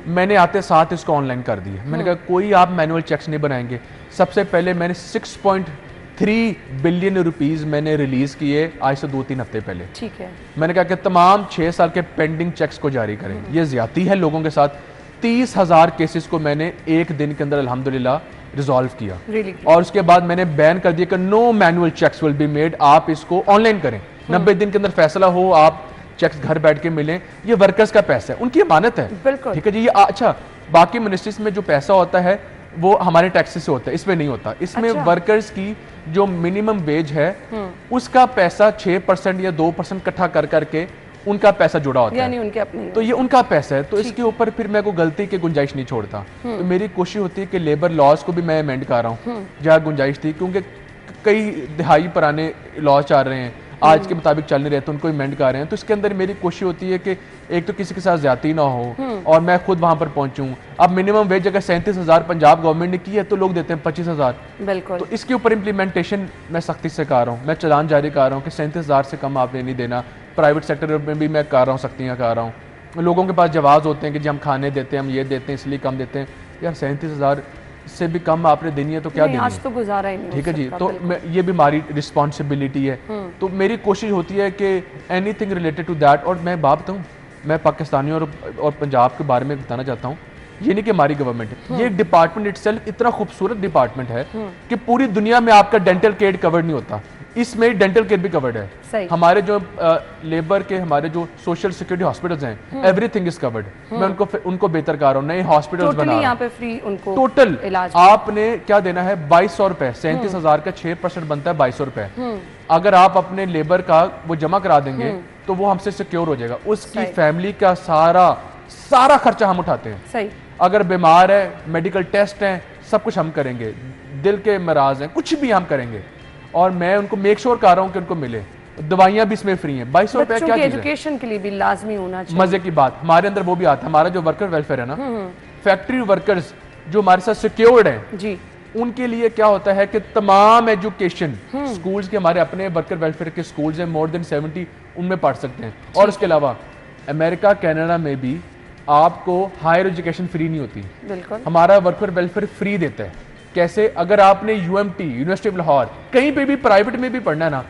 मैंने आते साथ इसको ऑनलाइन कर दिया। मैंने कहा कोई आप मैनुअल चेक्स नहीं बनाएंगे। सबसे पहले मैंने 6.3 बिलियन रुपीस मैंने रिलीज किए आज से 2-3 हफ्ते पहले। ठीक है। मैंने कहा कि तमाम 6 साल के पेंडिंग चेक्स को जारी करें। ये ज्यादती है लोगों के साथ। 30,000 केसेस को मैंने एक दिन के अंदर अल्हम्दुलिल्लाह रिजॉल्व किया। और उसके बाद मैंने बैन कर दिया कि no manual checks will be made, आप इसको ऑनलाइन करें। 90 दिन के अंदर फैसला हो, आप चेक्स घर बैठ के मिलें। ये वर्कर्स का पैसा है, उनकी अमानत है, ठीक है जी। ये अच्छा, बाकी मिनिस्ट्रीज में जो पैसा होता है वो हमारे टैक्सेस से होता है, इसमें नहीं होता। इसमें वर्कर्स की जो मिनिमम वेज है उसका पैसा 6% या 2% इकट्ठा कर करके उनका पैसा जुड़ा होता है, उनके अपने, तो ये उनका पैसा है। तो इसके ऊपर फिर मैं कोई गलती की गुंजाइश नहीं छोड़ता। तो मेरी कोशिश होती है कि लेबर लॉज को भी मैं अमेंड कर रहा हूँ जहाँ गुंजाइश थी, क्योंकि कई दिहाई पुराने लॉज चल रहे हैं, आज के मुताबिक चल नहीं रहे, तो उनको अमेंड कर रहे हैं। तो इसके अंदर मेरी कोशिश होती है कि एक तो किसी के साथ ज्यादती ना हो और मैं खुद वहां पर पहुंचूं। अब मिनिमम वेज अगर 37,000 पंजाब गवर्नमेंट ने की है तो लोग देते हैं 25,000। बिल्कुल। तो इसके ऊपर इम्प्लीमेंटेशन मैं सख्ती से कर रहा हूँ। मैं चलान जारी कर रहा हूँ कि 37,000 से कम आपने नहीं देना। प्राइवेट सेक्टर में भी मैं कर रहा हूँ, सख्तियाँ कर रहा हूँ। लोगों के पास जवाब होते हैं कि जी हम खाने देते हैं, हम ये देते हैं, इसलिए कम देते हैं। यार 37,000 से भी कम आपने देनी है तो क्या देनी है? आज तो गुजारा ही नहीं, ठीक है जी। तो ये भी हमारी रिस्पॉन्सिबिलिटी है। तो मेरी कोशिश होती है कि एनीथिंग रिलेटेड टू दैट, और मैं बात बताऊँ, मैं पाकिस्तानियों और पंजाब के बारे में बताना चाहता हूँ। ये नहीं कि हमारी गवर्नमेंट है, ये डिपार्टमेंट इटसेल्फ इतना खूबसूरत डिपार्टमेंट है कि पूरी दुनिया में आपका डेंटल केयर कवर्ड नहीं होता, इसमें डेंटल केयर भी कवर्ड है। हमारे जो लेबर के, हमारे जो सोशल सिक्योरिटी हॉस्पिटल्स हैं, एवरीथिंग इज कवर्ड। मैं उनको बेहतर कर रहा हूँ, नए हॉस्पिटल्स बना रहा हूँ, यहाँ पे फ्री उनको टोटल इलाज। आपने क्या देना है? 2,200 रुपए। 37,000 का 6% बनता है 2,200 रुपए। अगर आप अपने लेबर का वो जमा करा देंगे तो वो हमसे सिक्योर हो जाएगा। उसकी फैमिली का सारा खर्चा हम उठाते हैं। सही। अगर बीमार है, मेडिकल टेस्ट हैं, सब कुछ हम करेंगे, दिल के मराज हैं, कुछ भी हम करेंगे। और मैं उनको मेक श्योर कर रहा हूँ कि उनको मिले। दवाइयाँ भी इसमें फ्री हैं। 2,200 रुपए क्या चीज़ है? एजुकेशन के लिए भी लाजमी होना चाहिए। मजे की बात, हमारे अंदर वो भी आता है। हमारा जो वर्कर वेलफेयर है ना, फैक्ट्री वर्कर्स जो हमारे साथ सिक्योर्ड हैं जी, उनके लिए क्या होता है कि तमाम एजुकेशन स्कूल्स के, हमारे अपने वर्कर वेलफेयर के स्कूल्स हैं, मोर देन 70, उनमें पढ़ सकते हैं। और उसके अलावा अमेरिका, कनाडा में भी आपको हायर एजुकेशन फ्री नहीं होती। बिल्कुल। हमारा वर्कर वेलफेयर फ्री देता है। कैसे? अगर आपने UMT, यूनिवर्सिटी ऑफ लाहौर, कहीं पे भी प्राइवेट में भी पढ़ना है ना,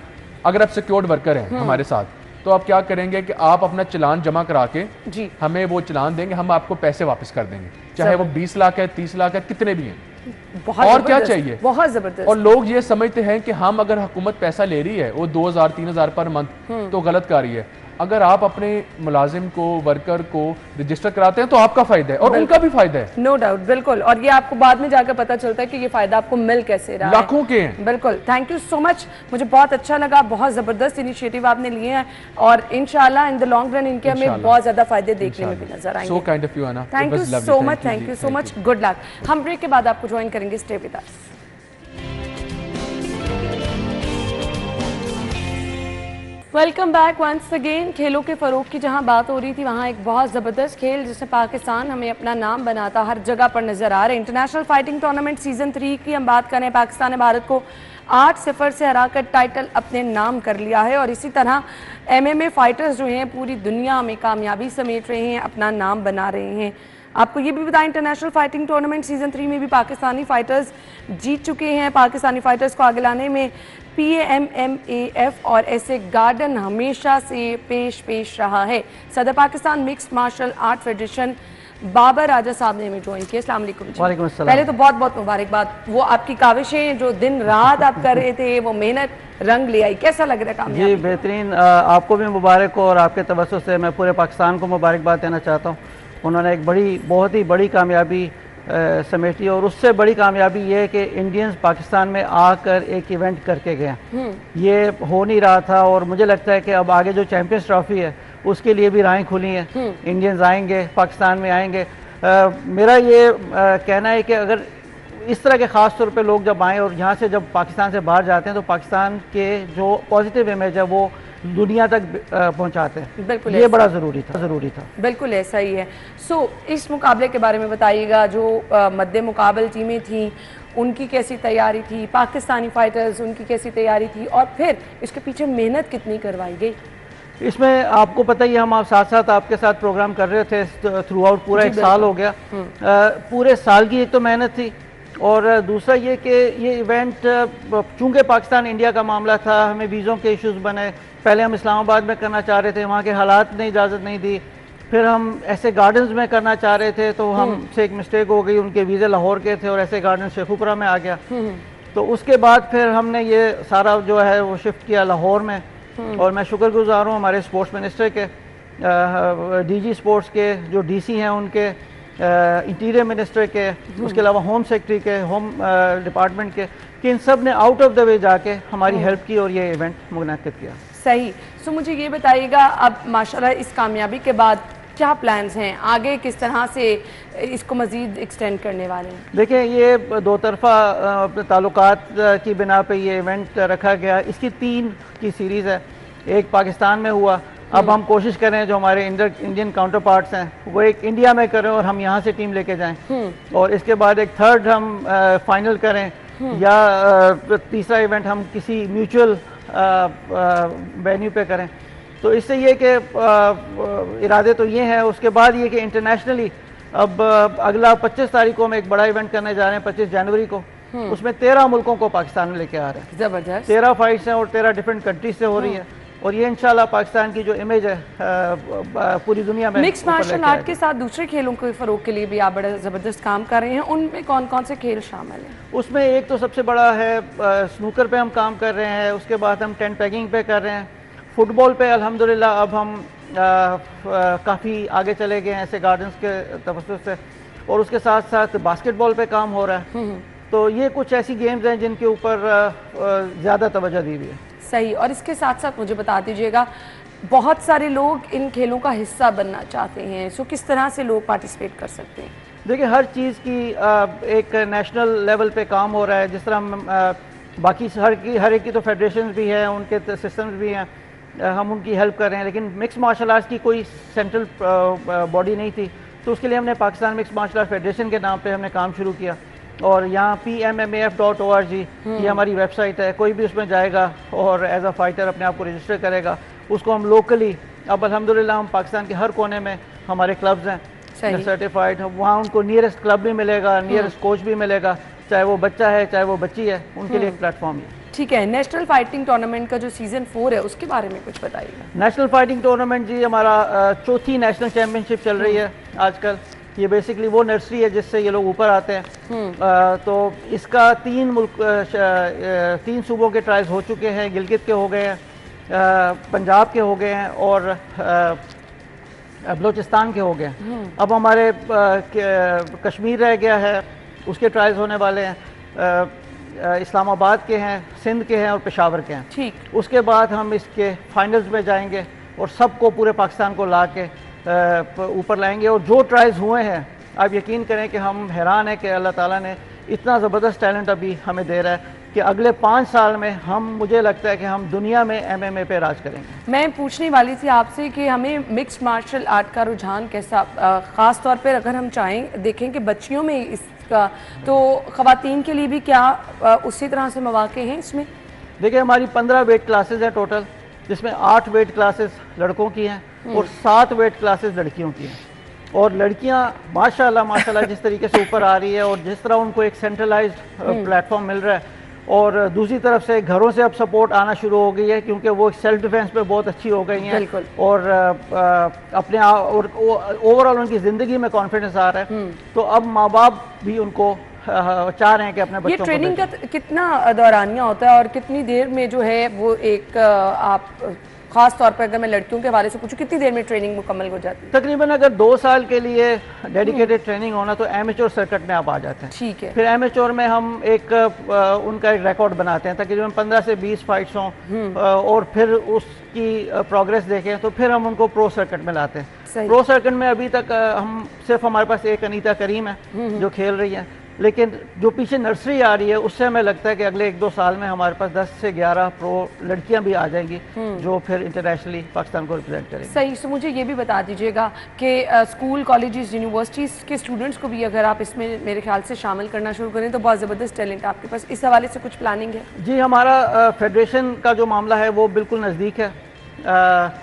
अगर आप सिक्योर्ड वर्कर हैं हमारे साथ, तो आप क्या करेंगे कि आप अपना चलान जमा करा के जी हमें वो चलान देंगे, हम आपको पैसे वापस कर देंगे, चाहे वो 20 लाख है, 30 लाख है, कितने भी हैं। और क्या चाहिए? बहुत जबरदस्त। और लोग ये समझते हैं कि हम अगर हुकूमत पैसा ले रही है वो 2,000-3,000 पर मंथ, तो गलत कर रही है। अगर आप अपने मुलाजिम को, वर्कर को रजिस्टर कराते हैं तो आपका फायदा है और उनका भी फायदा है। नो डाउट, बिल्कुल। और ये आपको बाद में जाकर पता चलता है कि ये फायदा आपको मिल कैसे रहा है। लाखों के हैं। बिल्कुल। थैंक यू सो मच, मुझे बहुत अच्छा लगा। बहुत जबरदस्त इनिशिएटिव आपने लिए हैं और इंशाल्लाह इन द लॉन्ग रन इनके हमें बहुत ज्यादा फायदे देखने में भी नजर आएंगे। सो काइंड ऑफ यू अना। Thank you so much, thank you so much, good luck. हम ब्रेक के बाद आपको ज्वाइन करेंगे, stay with us. Welcome back once again. खेलों के फ़रोग की जहां बात हो रही थी, वहां एक बहुत ज़बरदस्त खेल जिसमें पाकिस्तान हमें अपना नाम बनाता हर जगह पर नज़र आ रहा है। इंटरनेशनल फाइटिंग टूर्नामेंट सीज़न 3 की हम बात करें, पाकिस्तान ने भारत को 8-0 से हराकर टाइटल अपने नाम कर लिया है और इसी तरह MMA फाइटर्स जो हैं पूरी दुनिया में कामयाबी समेट रहे हैं, अपना नाम बना रहे हैं। आपको ये भी बताएं, इंटरनेशनल फाइटिंग टूर्नामेंट सीज़न 3 में भी पाकिस्तानी फाइटर्स जीत चुके हैं। पाकिस्तानी फाइटर्स को आगे लाने में PMMAF और ऐसे गार्डन हमेशा से पेश रहा है। सदर Pakistan mixed martial art federation Babar Raja साहब ने हमें ज्वाइन किया। अस्सलाम वालेकुम जी। वालेकुम अस्सलाम। पहले तो बहुत बहुत मुबारकबाद, वो आपकी काविशें जो दिन रात आप कर रहे थे वो मेहनत रंग ले आई, कैसा लग रहा है कामयाबी? जी बेहतरीन, आपको भी मुबारक हो और आपके तवज्जो से मैं पूरे पाकिस्तान को मुबारकबाद देना चाहता हूँ। उन्होंने एक बहुत ही बड़ी कामयाबी समेटी और उससे बड़ी कामयाबी ये है कि इंडियंस पाकिस्तान में आकर एक इवेंट करके गए। ये हो नहीं रहा था और मुझे लगता है कि अब आगे जो चैंपियंस ट्रॉफी है उसके लिए भी राहें खुली हैं। इंडियंस आएंगे, पाकिस्तान में आएंगे। मेरा ये कहना है कि अगर इस तरह के ख़ास तौर पे लोग जब आएँ और यहाँ से जब पाकिस्तान से बाहर जाते हैं तो पाकिस्तान के जो पॉजिटिव इमेज है वो दुनिया तक पहुँचाते हैं। बिल्कुल, ये बड़ा ज़रूरी था। बिल्कुल ऐसा ही है। इस मुकाबले के बारे में बताइएगा, जो मद्दे मुकाबल टीमें थी उनकी कैसी तैयारी थी, पाकिस्तानी फाइटर्स उनकी कैसी तैयारी थी और फिर इसके पीछे मेहनत कितनी करवाई गई? इसमें आपको पता ही, हम साथ साथ आपके साथ प्रोग्राम कर रहे थे थ्रू आउट, पूरा एक साल हो गया। पूरे साल की एक तो मेहनत थी और दूसरा ये कि ये इवेंट चूँकि पाकिस्तान इंडिया का मामला था, हमें वीज़ों के इश्यूज़ बने। पहले हम इस्लामाबाद में करना चाह रहे थे, वहाँ के हालात ने इजाज़त नहीं दी। फिर हम ऐसे गार्डन्स में करना चाह रहे थे तो हमसे एक मिस्टेक हो गई, उनके वीज़े लाहौर के थे और ऐसे गार्डन शेखुपुरा में आ गया। तो उसके बाद फिर हमने ये सारा जो है वो शिफ्ट किया लाहौर में। और मैं शुक्रगुजार हूँ हमारे स्पोर्ट्स मिनिस्टर के, DG स्पोर्ट्स के, जो DC हैं उनके, इंटीरियर मिनिस्टर के, उसके अलावा होम सेक्रेटरी के, होम डिपार्टमेंट के, कि इन सब ने आउट ऑफ द वे जाके हमारी हेल्प की और ये इवेंट मुनक्किद किया। सही। मुझे ये बताइएगा, अब माशाल्लाह इस कामयाबी के बाद क्या प्लान्स हैं आगे, किस तरह से इसको मज़ीद एक्सटेंड करने वाले हैं? देखिए, ये दो तरफ़ा ताल्लुकात की बिना पे ये इवेंट रखा गया। इसकी 3 की सीरीज़ है। एक पाकिस्तान में हुआ, अब हम कोशिश करें जो हमारे इंडियन काउंटर पार्ट्स हैं वो एक इंडिया में करें और हम यहाँ से टीम लेके जाएं, और इसके बाद एक थर्ड हम फाइनल करें, या तीसरा इवेंट हम किसी म्यूचुअल वेन्यू पे करें। तो इससे ये कि इरादे तो ये हैं। उसके बाद ये कि इंटरनेशनली अब अगला 25 तारीख को हम एक बड़ा इवेंट करने जा रहे हैं, 25 जनवरी को। उसमें 13 मुल्कों को पाकिस्तान में लेके आ रहे हैं। ज़बरदस्त। 13 फाइट्स हैं और 13 डिफरेंट कंट्रीज से हो रही है और ये इंशाल्लाह पाकिस्तान की जो इमेज है पूरी दुनिया में। मिक्स मार्शल आर्ट के साथ दूसरे खेलों के फ़रोग के लिए भी आप बड़ा ज़बरदस्त काम कर रहे हैं, उनमें कौन कौन से खेल शामिल हैं? उसमें एक तो सबसे बड़ा है स्नूकर पे हम काम कर रहे हैं, उसके बाद हम टेंट पैकिंग पे कर रहे हैं। फुटबॉल पे अल्हम्दुलिल्लाह अब हम काफ़ी आगे चले गए हैं ऐसे गार्डन्स के तवज्जुह से, और उसके साथ साथ बास्केटबॉल पे काम हो रहा है। तो ये कुछ ऐसी गेम्स हैं जिनके ऊपर ज़्यादा तवज्जो दी हुई है। सही। और इसके साथ साथ मुझे बता दीजिएगा, बहुत सारे लोग इन खेलों का हिस्सा बनना चाहते हैं, किस तरह से लोग पार्टिसिपेट कर सकते हैं? देखिए, हर चीज़ की एक नेशनल लेवल पे काम हो रहा है। जिस तरह बाकी हर एक की तो फेडरेशन भी है, उनके सिस्टम्स भी हैं, हम उनकी हेल्प कर रहे हैं। लेकिन मिक्स मार्शल आर्ट्स की कोई सेंट्रल बॉडी नहीं थी, तो उसके लिए हमने Pakistan mix martial art federation के नाम पे हमने काम शुरू किया। और यहाँ PMMAF.org ये हमारी वेबसाइट है। कोई भी उसमें जाएगा और एज अ फाइटर अपने आप को रजिस्टर करेगा। उसको हम लोकली, अब अल्हम्दुलिल्लाह हम पाकिस्तान के हर कोने में हमारे क्लब्स हैं सर्टिफाइड, वहाँ उनको नियरेस्ट क्लब भी मिलेगा, नियरेस्ट कोच भी मिलेगा, चाहे वो बच्चा है चाहे वो बच्ची है, उनके लिए एक प्लेटफॉर्म है। ठीक है। नेशनल फाइटिंग टूर्नामेंट का जो सीज़न 4 है उसके बारे में कुछ बताइएगा। नेशनल फाइटिंग टूर्नामेंट जी हमारा चौथी नेशनल चैम्पियनशिप चल रही है आजकल। ये बेसिकली वो नर्सरी है जिससे ये लोग ऊपर आते हैं। तो इसका 3 सूबों के ट्रायल्स हो चुके हैं। गिलगित के हो गए हैं, पंजाब के हो गए हैं और बलूचिस्तान के हो गए हैं। अब हमारे कश्मीर रह गया है, उसके ट्रायल्स होने वाले हैं। इस्लामाबाद के हैं, सिंध के हैं और पेशावर के हैं। ठीक। उसके बाद हम इसके फाइनल्स में जाएंगे और सबको, पूरे पाकिस्तान को ला के ऊपर लाएंगे। और जो ट्रायल्स हुए हैं, आप यकीन करें कि हम हैरान हैं कि अल्लाह ताला ने इतना ज़बरदस्त टैलेंट अभी हमें दे रहा है कि अगले 5 साल में मुझे लगता है कि हम दुनिया में MMA पे राज करेंगे। मैं पूछने वाली थी आपसे कि हमें मिक्स्ड मार्शल आर्ट का रुझान कैसा, ख़ास तौर पर अगर हम चाहें देखें कि बच्चियों में इसका, तो ख़वातीन के लिए भी क्या उसी तरह से मौक़े हैं इसमें? देखिए हमारी 15 वेट क्लासेस हैं टोटल, जिसमें 8 वेट क्लासेस लड़कों की हैं और 7 वेट क्लासेस लड़कियों की हैं। और लड़कियां माशाल्लाह जिस तरीके से ऊपर आ रही है और जिस तरह उनको एक सेंट्रलाइज्ड प्लेटफॉर्म मिल रहा है, और दूसरी तरफ से घरों से अब सपोर्ट आना शुरू हो गई है क्योंकि वो सेल्फ डिफेंस पे बहुत अच्छी हो गई हैं और अपने और ओवरऑल उनकी ज़िंदगी में कॉन्फिडेंस आ रहा है। तो अब माँ बाप भी उनको चाह रहे हैं कि अपने बच्चों को। ये ट्रेनिंग का कितना दौरानिया होता है और कितनी देर में जो है वो एक आप खास तौर पर अगर मैं लड़कियों के हवाले से पूछूं, कितनी देर में ट्रेनिंग मुकम्मल हो जाती है? तकरीबन अगर 2 साल के लिए डेडिकेटेड ट्रेनिंग होना तो एमेच्योर सर्किट में आप आ जाते हैं। ठीक है। फिर एमेच्योर में हम उनका एक रिकॉर्ड बनाते हैं, तकरीबन 15 से 20 फाइट्स हों और फिर उसकी प्रोग्रेस देखें तो फिर हम उनको प्रो सर्किट में लाते हैं। प्रो सर्किट में अभी तक हम सिर्फ हमारे पास एक अनीता करीम है जो खेल रही है, लेकिन जो पीछे नर्सरी आ रही है उससे हमें लगता है कि अगले 1-2 साल में हमारे पास 10 से 11 प्रो लड़कियां भी आ जाएंगी जो फिर इंटरनेशनली पाकिस्तान को रिप्रेजेंट करेंगी। सही। तो मुझे ये भी बता दीजिएगा कि स्कूल, कॉलेजेस, यूनिवर्सिटीज़ के स्टूडेंट्स को भी अगर आप इसमें मेरे ख्याल से शामिल करना शुरू करें तो बहुत ज़बरदस्त टैलेंट आपके पास, इस हवाले से कुछ प्लानिंग है? जी, हमारा फेडरेशन का जो मामला है वो बिल्कुल नज़दीक है।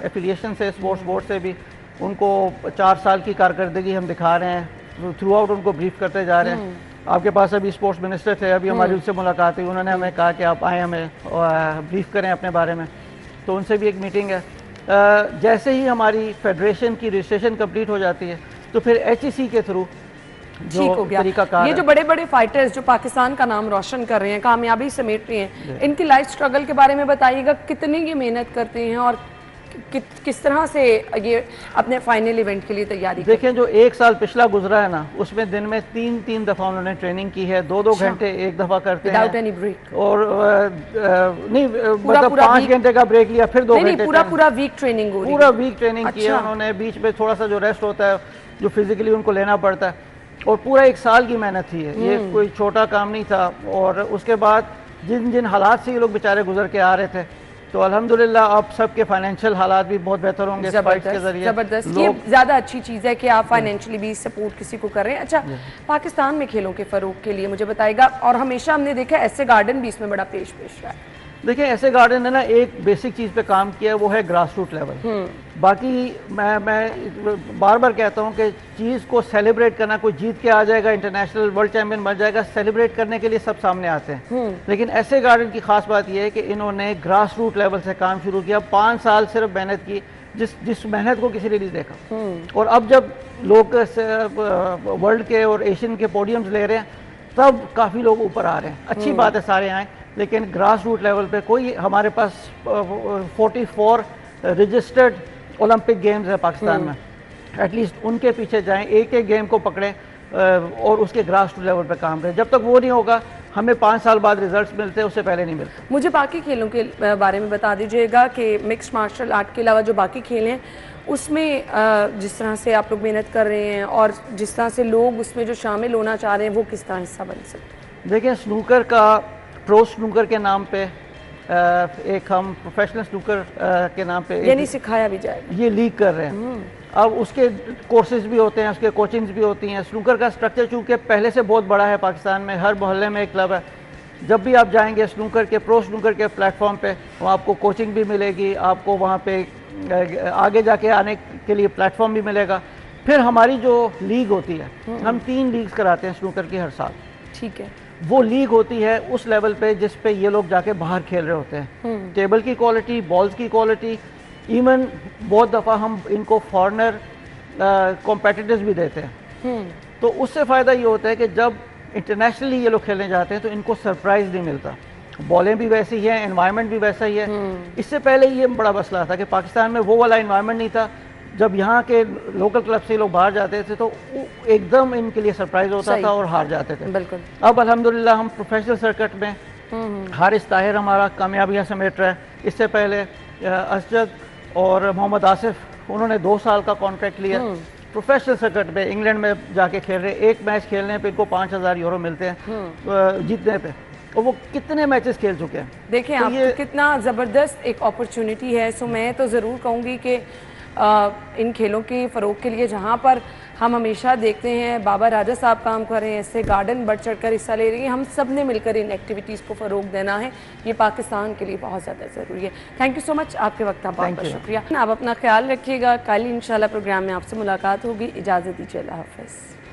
एफिलिएशन से, स्पोर्ट्स बोर्ड से भी उनको 4 साल की कारकर्दगी हम दिखा रहे हैं, थ्रू आउट उनको ब्रीफ करते जा रहे हैं। आपके पास अभी स्पोर्ट्स मिनिस्टर थे, अभी हमारी उनसे मुलाकात हुई, उन्होंने हमें कहा कि आप आए हमें ब्रीफ करें अपने बारे में, तो उनसे भी एक मीटिंग है। जैसे ही हमारी फेडरेशन की रजिस्ट्रेशन कंप्लीट हो जाती है तो फिर HEC के थ्रू जो तरीकाकार, ये जो बड़े बड़े फाइटर्स जो पाकिस्तान का नाम रोशन कर रहे हैं, कामयाबी समेट रहे हैं, इनकी लाइफ स्ट्रगल के बारे में बताइएगा, कितनी ये मेहनत करते हैं और किस तरह से ये अपने फाइनल इवेंट के लिए तैयारी? देखें, जो 1 साल पिछला गुजरा है ना, उसमें दिन में 3-3 दफ़ा उन्होंने ट्रेनिंग की है, 2-2 घंटे एक दफ़ा करते हैं विदाउट एनी ब्रेक, और नहीं मतलब 5 घंटे का ब्रेक लिया, फिर 2 घंटे पूरा वीक ट्रेनिंग हो रही है। पूरा वीक ट्रेनिंग की है उन्होंने, बीच में थोड़ा सा जो रेस्ट होता है जो फिजिकली उनको लेना पड़ता है, और पूरा 1 साल की मेहनत थी है, ये कोई छोटा काम नहीं था। और उसके बाद जिन जिन हालात से ये लोग बेचारे गुजर के आ रहे थे, तो अल्हम्दुलिल्लाह अब सबके फाइनेंशियल हालात भी बहुत बेहतर होंगे इस फाइट के जरिए। जबरदस्त, ये ज़्यादा अच्छी चीज़ है कि आप फाइनेंशियली भी सपोर्ट किसी को कर रहे हैं। अच्छा, पाकिस्तान में खेलों के फ़रोग के लिए मुझे बताइएगा, और हमेशा हमने देखा ऐसे गार्डन भी इसमें बड़ा पेश रहा है। देखिए, ऐसे गार्डन ने ना एक बेसिक चीज़ पे काम किया है, वो है ग्रास रूट लेवल। बाकी मैं बार बार कहता हूँ कि चीज़ को सेलिब्रेट करना, कोई जीत के आ जाएगा इंटरनेशनल वर्ल्ड चैंपियन बन जाएगा, सेलिब्रेट करने के लिए सब सामने आते हैं, लेकिन ऐसे गार्डन की खास बात यह है कि इन्होंने ग्रास रूट लेवल से काम शुरू किया। 5 साल सिर्फ मेहनत की, जिस मेहनत को किसी ने नहीं देखा। और अब जब लोग वर्ल्ड के और एशियन के पोडियम्स ले रहे हैं, तब काफ़ी लोग ऊपर आ रहे हैं। अच्छी बात है सारे आए, लेकिन ग्रास रूट लेवल पे कोई, हमारे पास 44 रजिस्टर्ड ओलंपिक गेम्स है पाकिस्तान में, एटलीस्ट उनके पीछे जाएं, एक एक गेम को पकड़ें और उसके ग्रास रूट लेवल पे काम करें। जब तक वो नहीं होगा, हमें 5 साल बाद रिजल्ट्स मिलते हैं, उससे पहले नहीं मिलते। मुझे बाकी खेलों के बारे में बता दीजिएगा कि मिक्स्ड मार्शल आर्ट के अलावा जो बाकी खेल हैं उसमें जिस तरह से आप लोग मेहनत कर रहे हैं और जिस तरह से लोग उसमें जो शामिल होना चाह रहे हैं, वो किस तरह हिस्सा बन सकते हैं? देखिए, स्नूकर का प्रो स्नूकर के नाम पे एक हम प्रोफेशनल स्नूकर के नाम पे यानी सिखाया भी जाएगा, ये लीग कर रहे हैं। अब उसके कोर्सेज भी होते हैं, उसके कोचिंग्स भी होती हैं। स्नूकर का स्ट्रक्चर चूँकि पहले से बहुत बड़ा है पाकिस्तान में, हर मोहल्ले में एक क्लब है। जब भी आप जाएंगे स्नूकर के, प्रो स्नूकर के प्लेटफॉर्म पे, वहाँ आपको कोचिंग भी मिलेगी, आपको वहाँ पे आगे जाके आने के लिए प्लेटफॉर्म भी मिलेगा। फिर हमारी जो लीग होती है, हम 3 लीग्स कराते हैं स्नूकर की हर साल। ठीक है। वो लीग होती है उस लेवल पे जिस पे ये लोग जाके बाहर खेल रहे होते हैं। टेबल की क्वालिटी, बॉल्स की क्वालिटी, इवन बहुत दफ़ा हम इनको फॉरनर कॉम्पिटिटर्स भी देते हैं। तो उससे फ़ायदा ये होता है कि जब इंटरनेशनली ये लोग खेलने जाते हैं तो इनको सरप्राइज़ नहीं मिलता। बॉलें भी वैसी हैं, एनवायरनमेंट भी वैसा ही है। इससे पहले ये बड़ा मसला था कि पाकिस्तान में वो वाला एनवायरनमेंट नहीं था। जब यहाँ के लोकल क्लब से लोग बाहर जाते थे तो एकदम इनके लिए सरप्राइज होता था और हार जाते थे। बिल्कुल। अब अल्हम्दुलिल्लाह हम प्रोफेशनल सर्किट में हारिस ताहिर हमारा कामयाबियाँ समेट रहा है। इससे पहले असजद और मोहम्मद आसिफ, उन्होंने 2 साल का कॉन्ट्रैक्ट लिया प्रोफेशनल सर्किट में, इंग्लैंड में जाके खेल रहे। एक मैच खेलने पे इनको 5000 यूरो मिलते हैं जीतने पे। और वो कितने मैचेस खेल चुके हैं। देखें तो आप ये कितना ज़बरदस्त एक अपॉर्चुनिटी है। सो मैं तो ज़रूर कहूँगी कि इन खेलों के फ़रोग के लिए जहाँ पर हम हमेशा देखते हैं बाबा राजा साहब काम कर रहे हैं, इससे गार्डन बढ़ चढ़ कर हिस्सा ले रही हैं, हम सब ने मिलकर इन एक्टिविटीज़ को फ़रोग देना है, ये पाकिस्तान के लिए बहुत ज़्यादा ज़रूरी है। थैंक यू सो मच, आपके वक्त का बहुत बहुत शुक्रिया। आप अपना ख्याल रखिएगा, कल इंशाल्लाह प्रोग्राम में आपसे मुलाकात होगी। इजाज़त दीजिए, अल्लाह हाफ़िज़।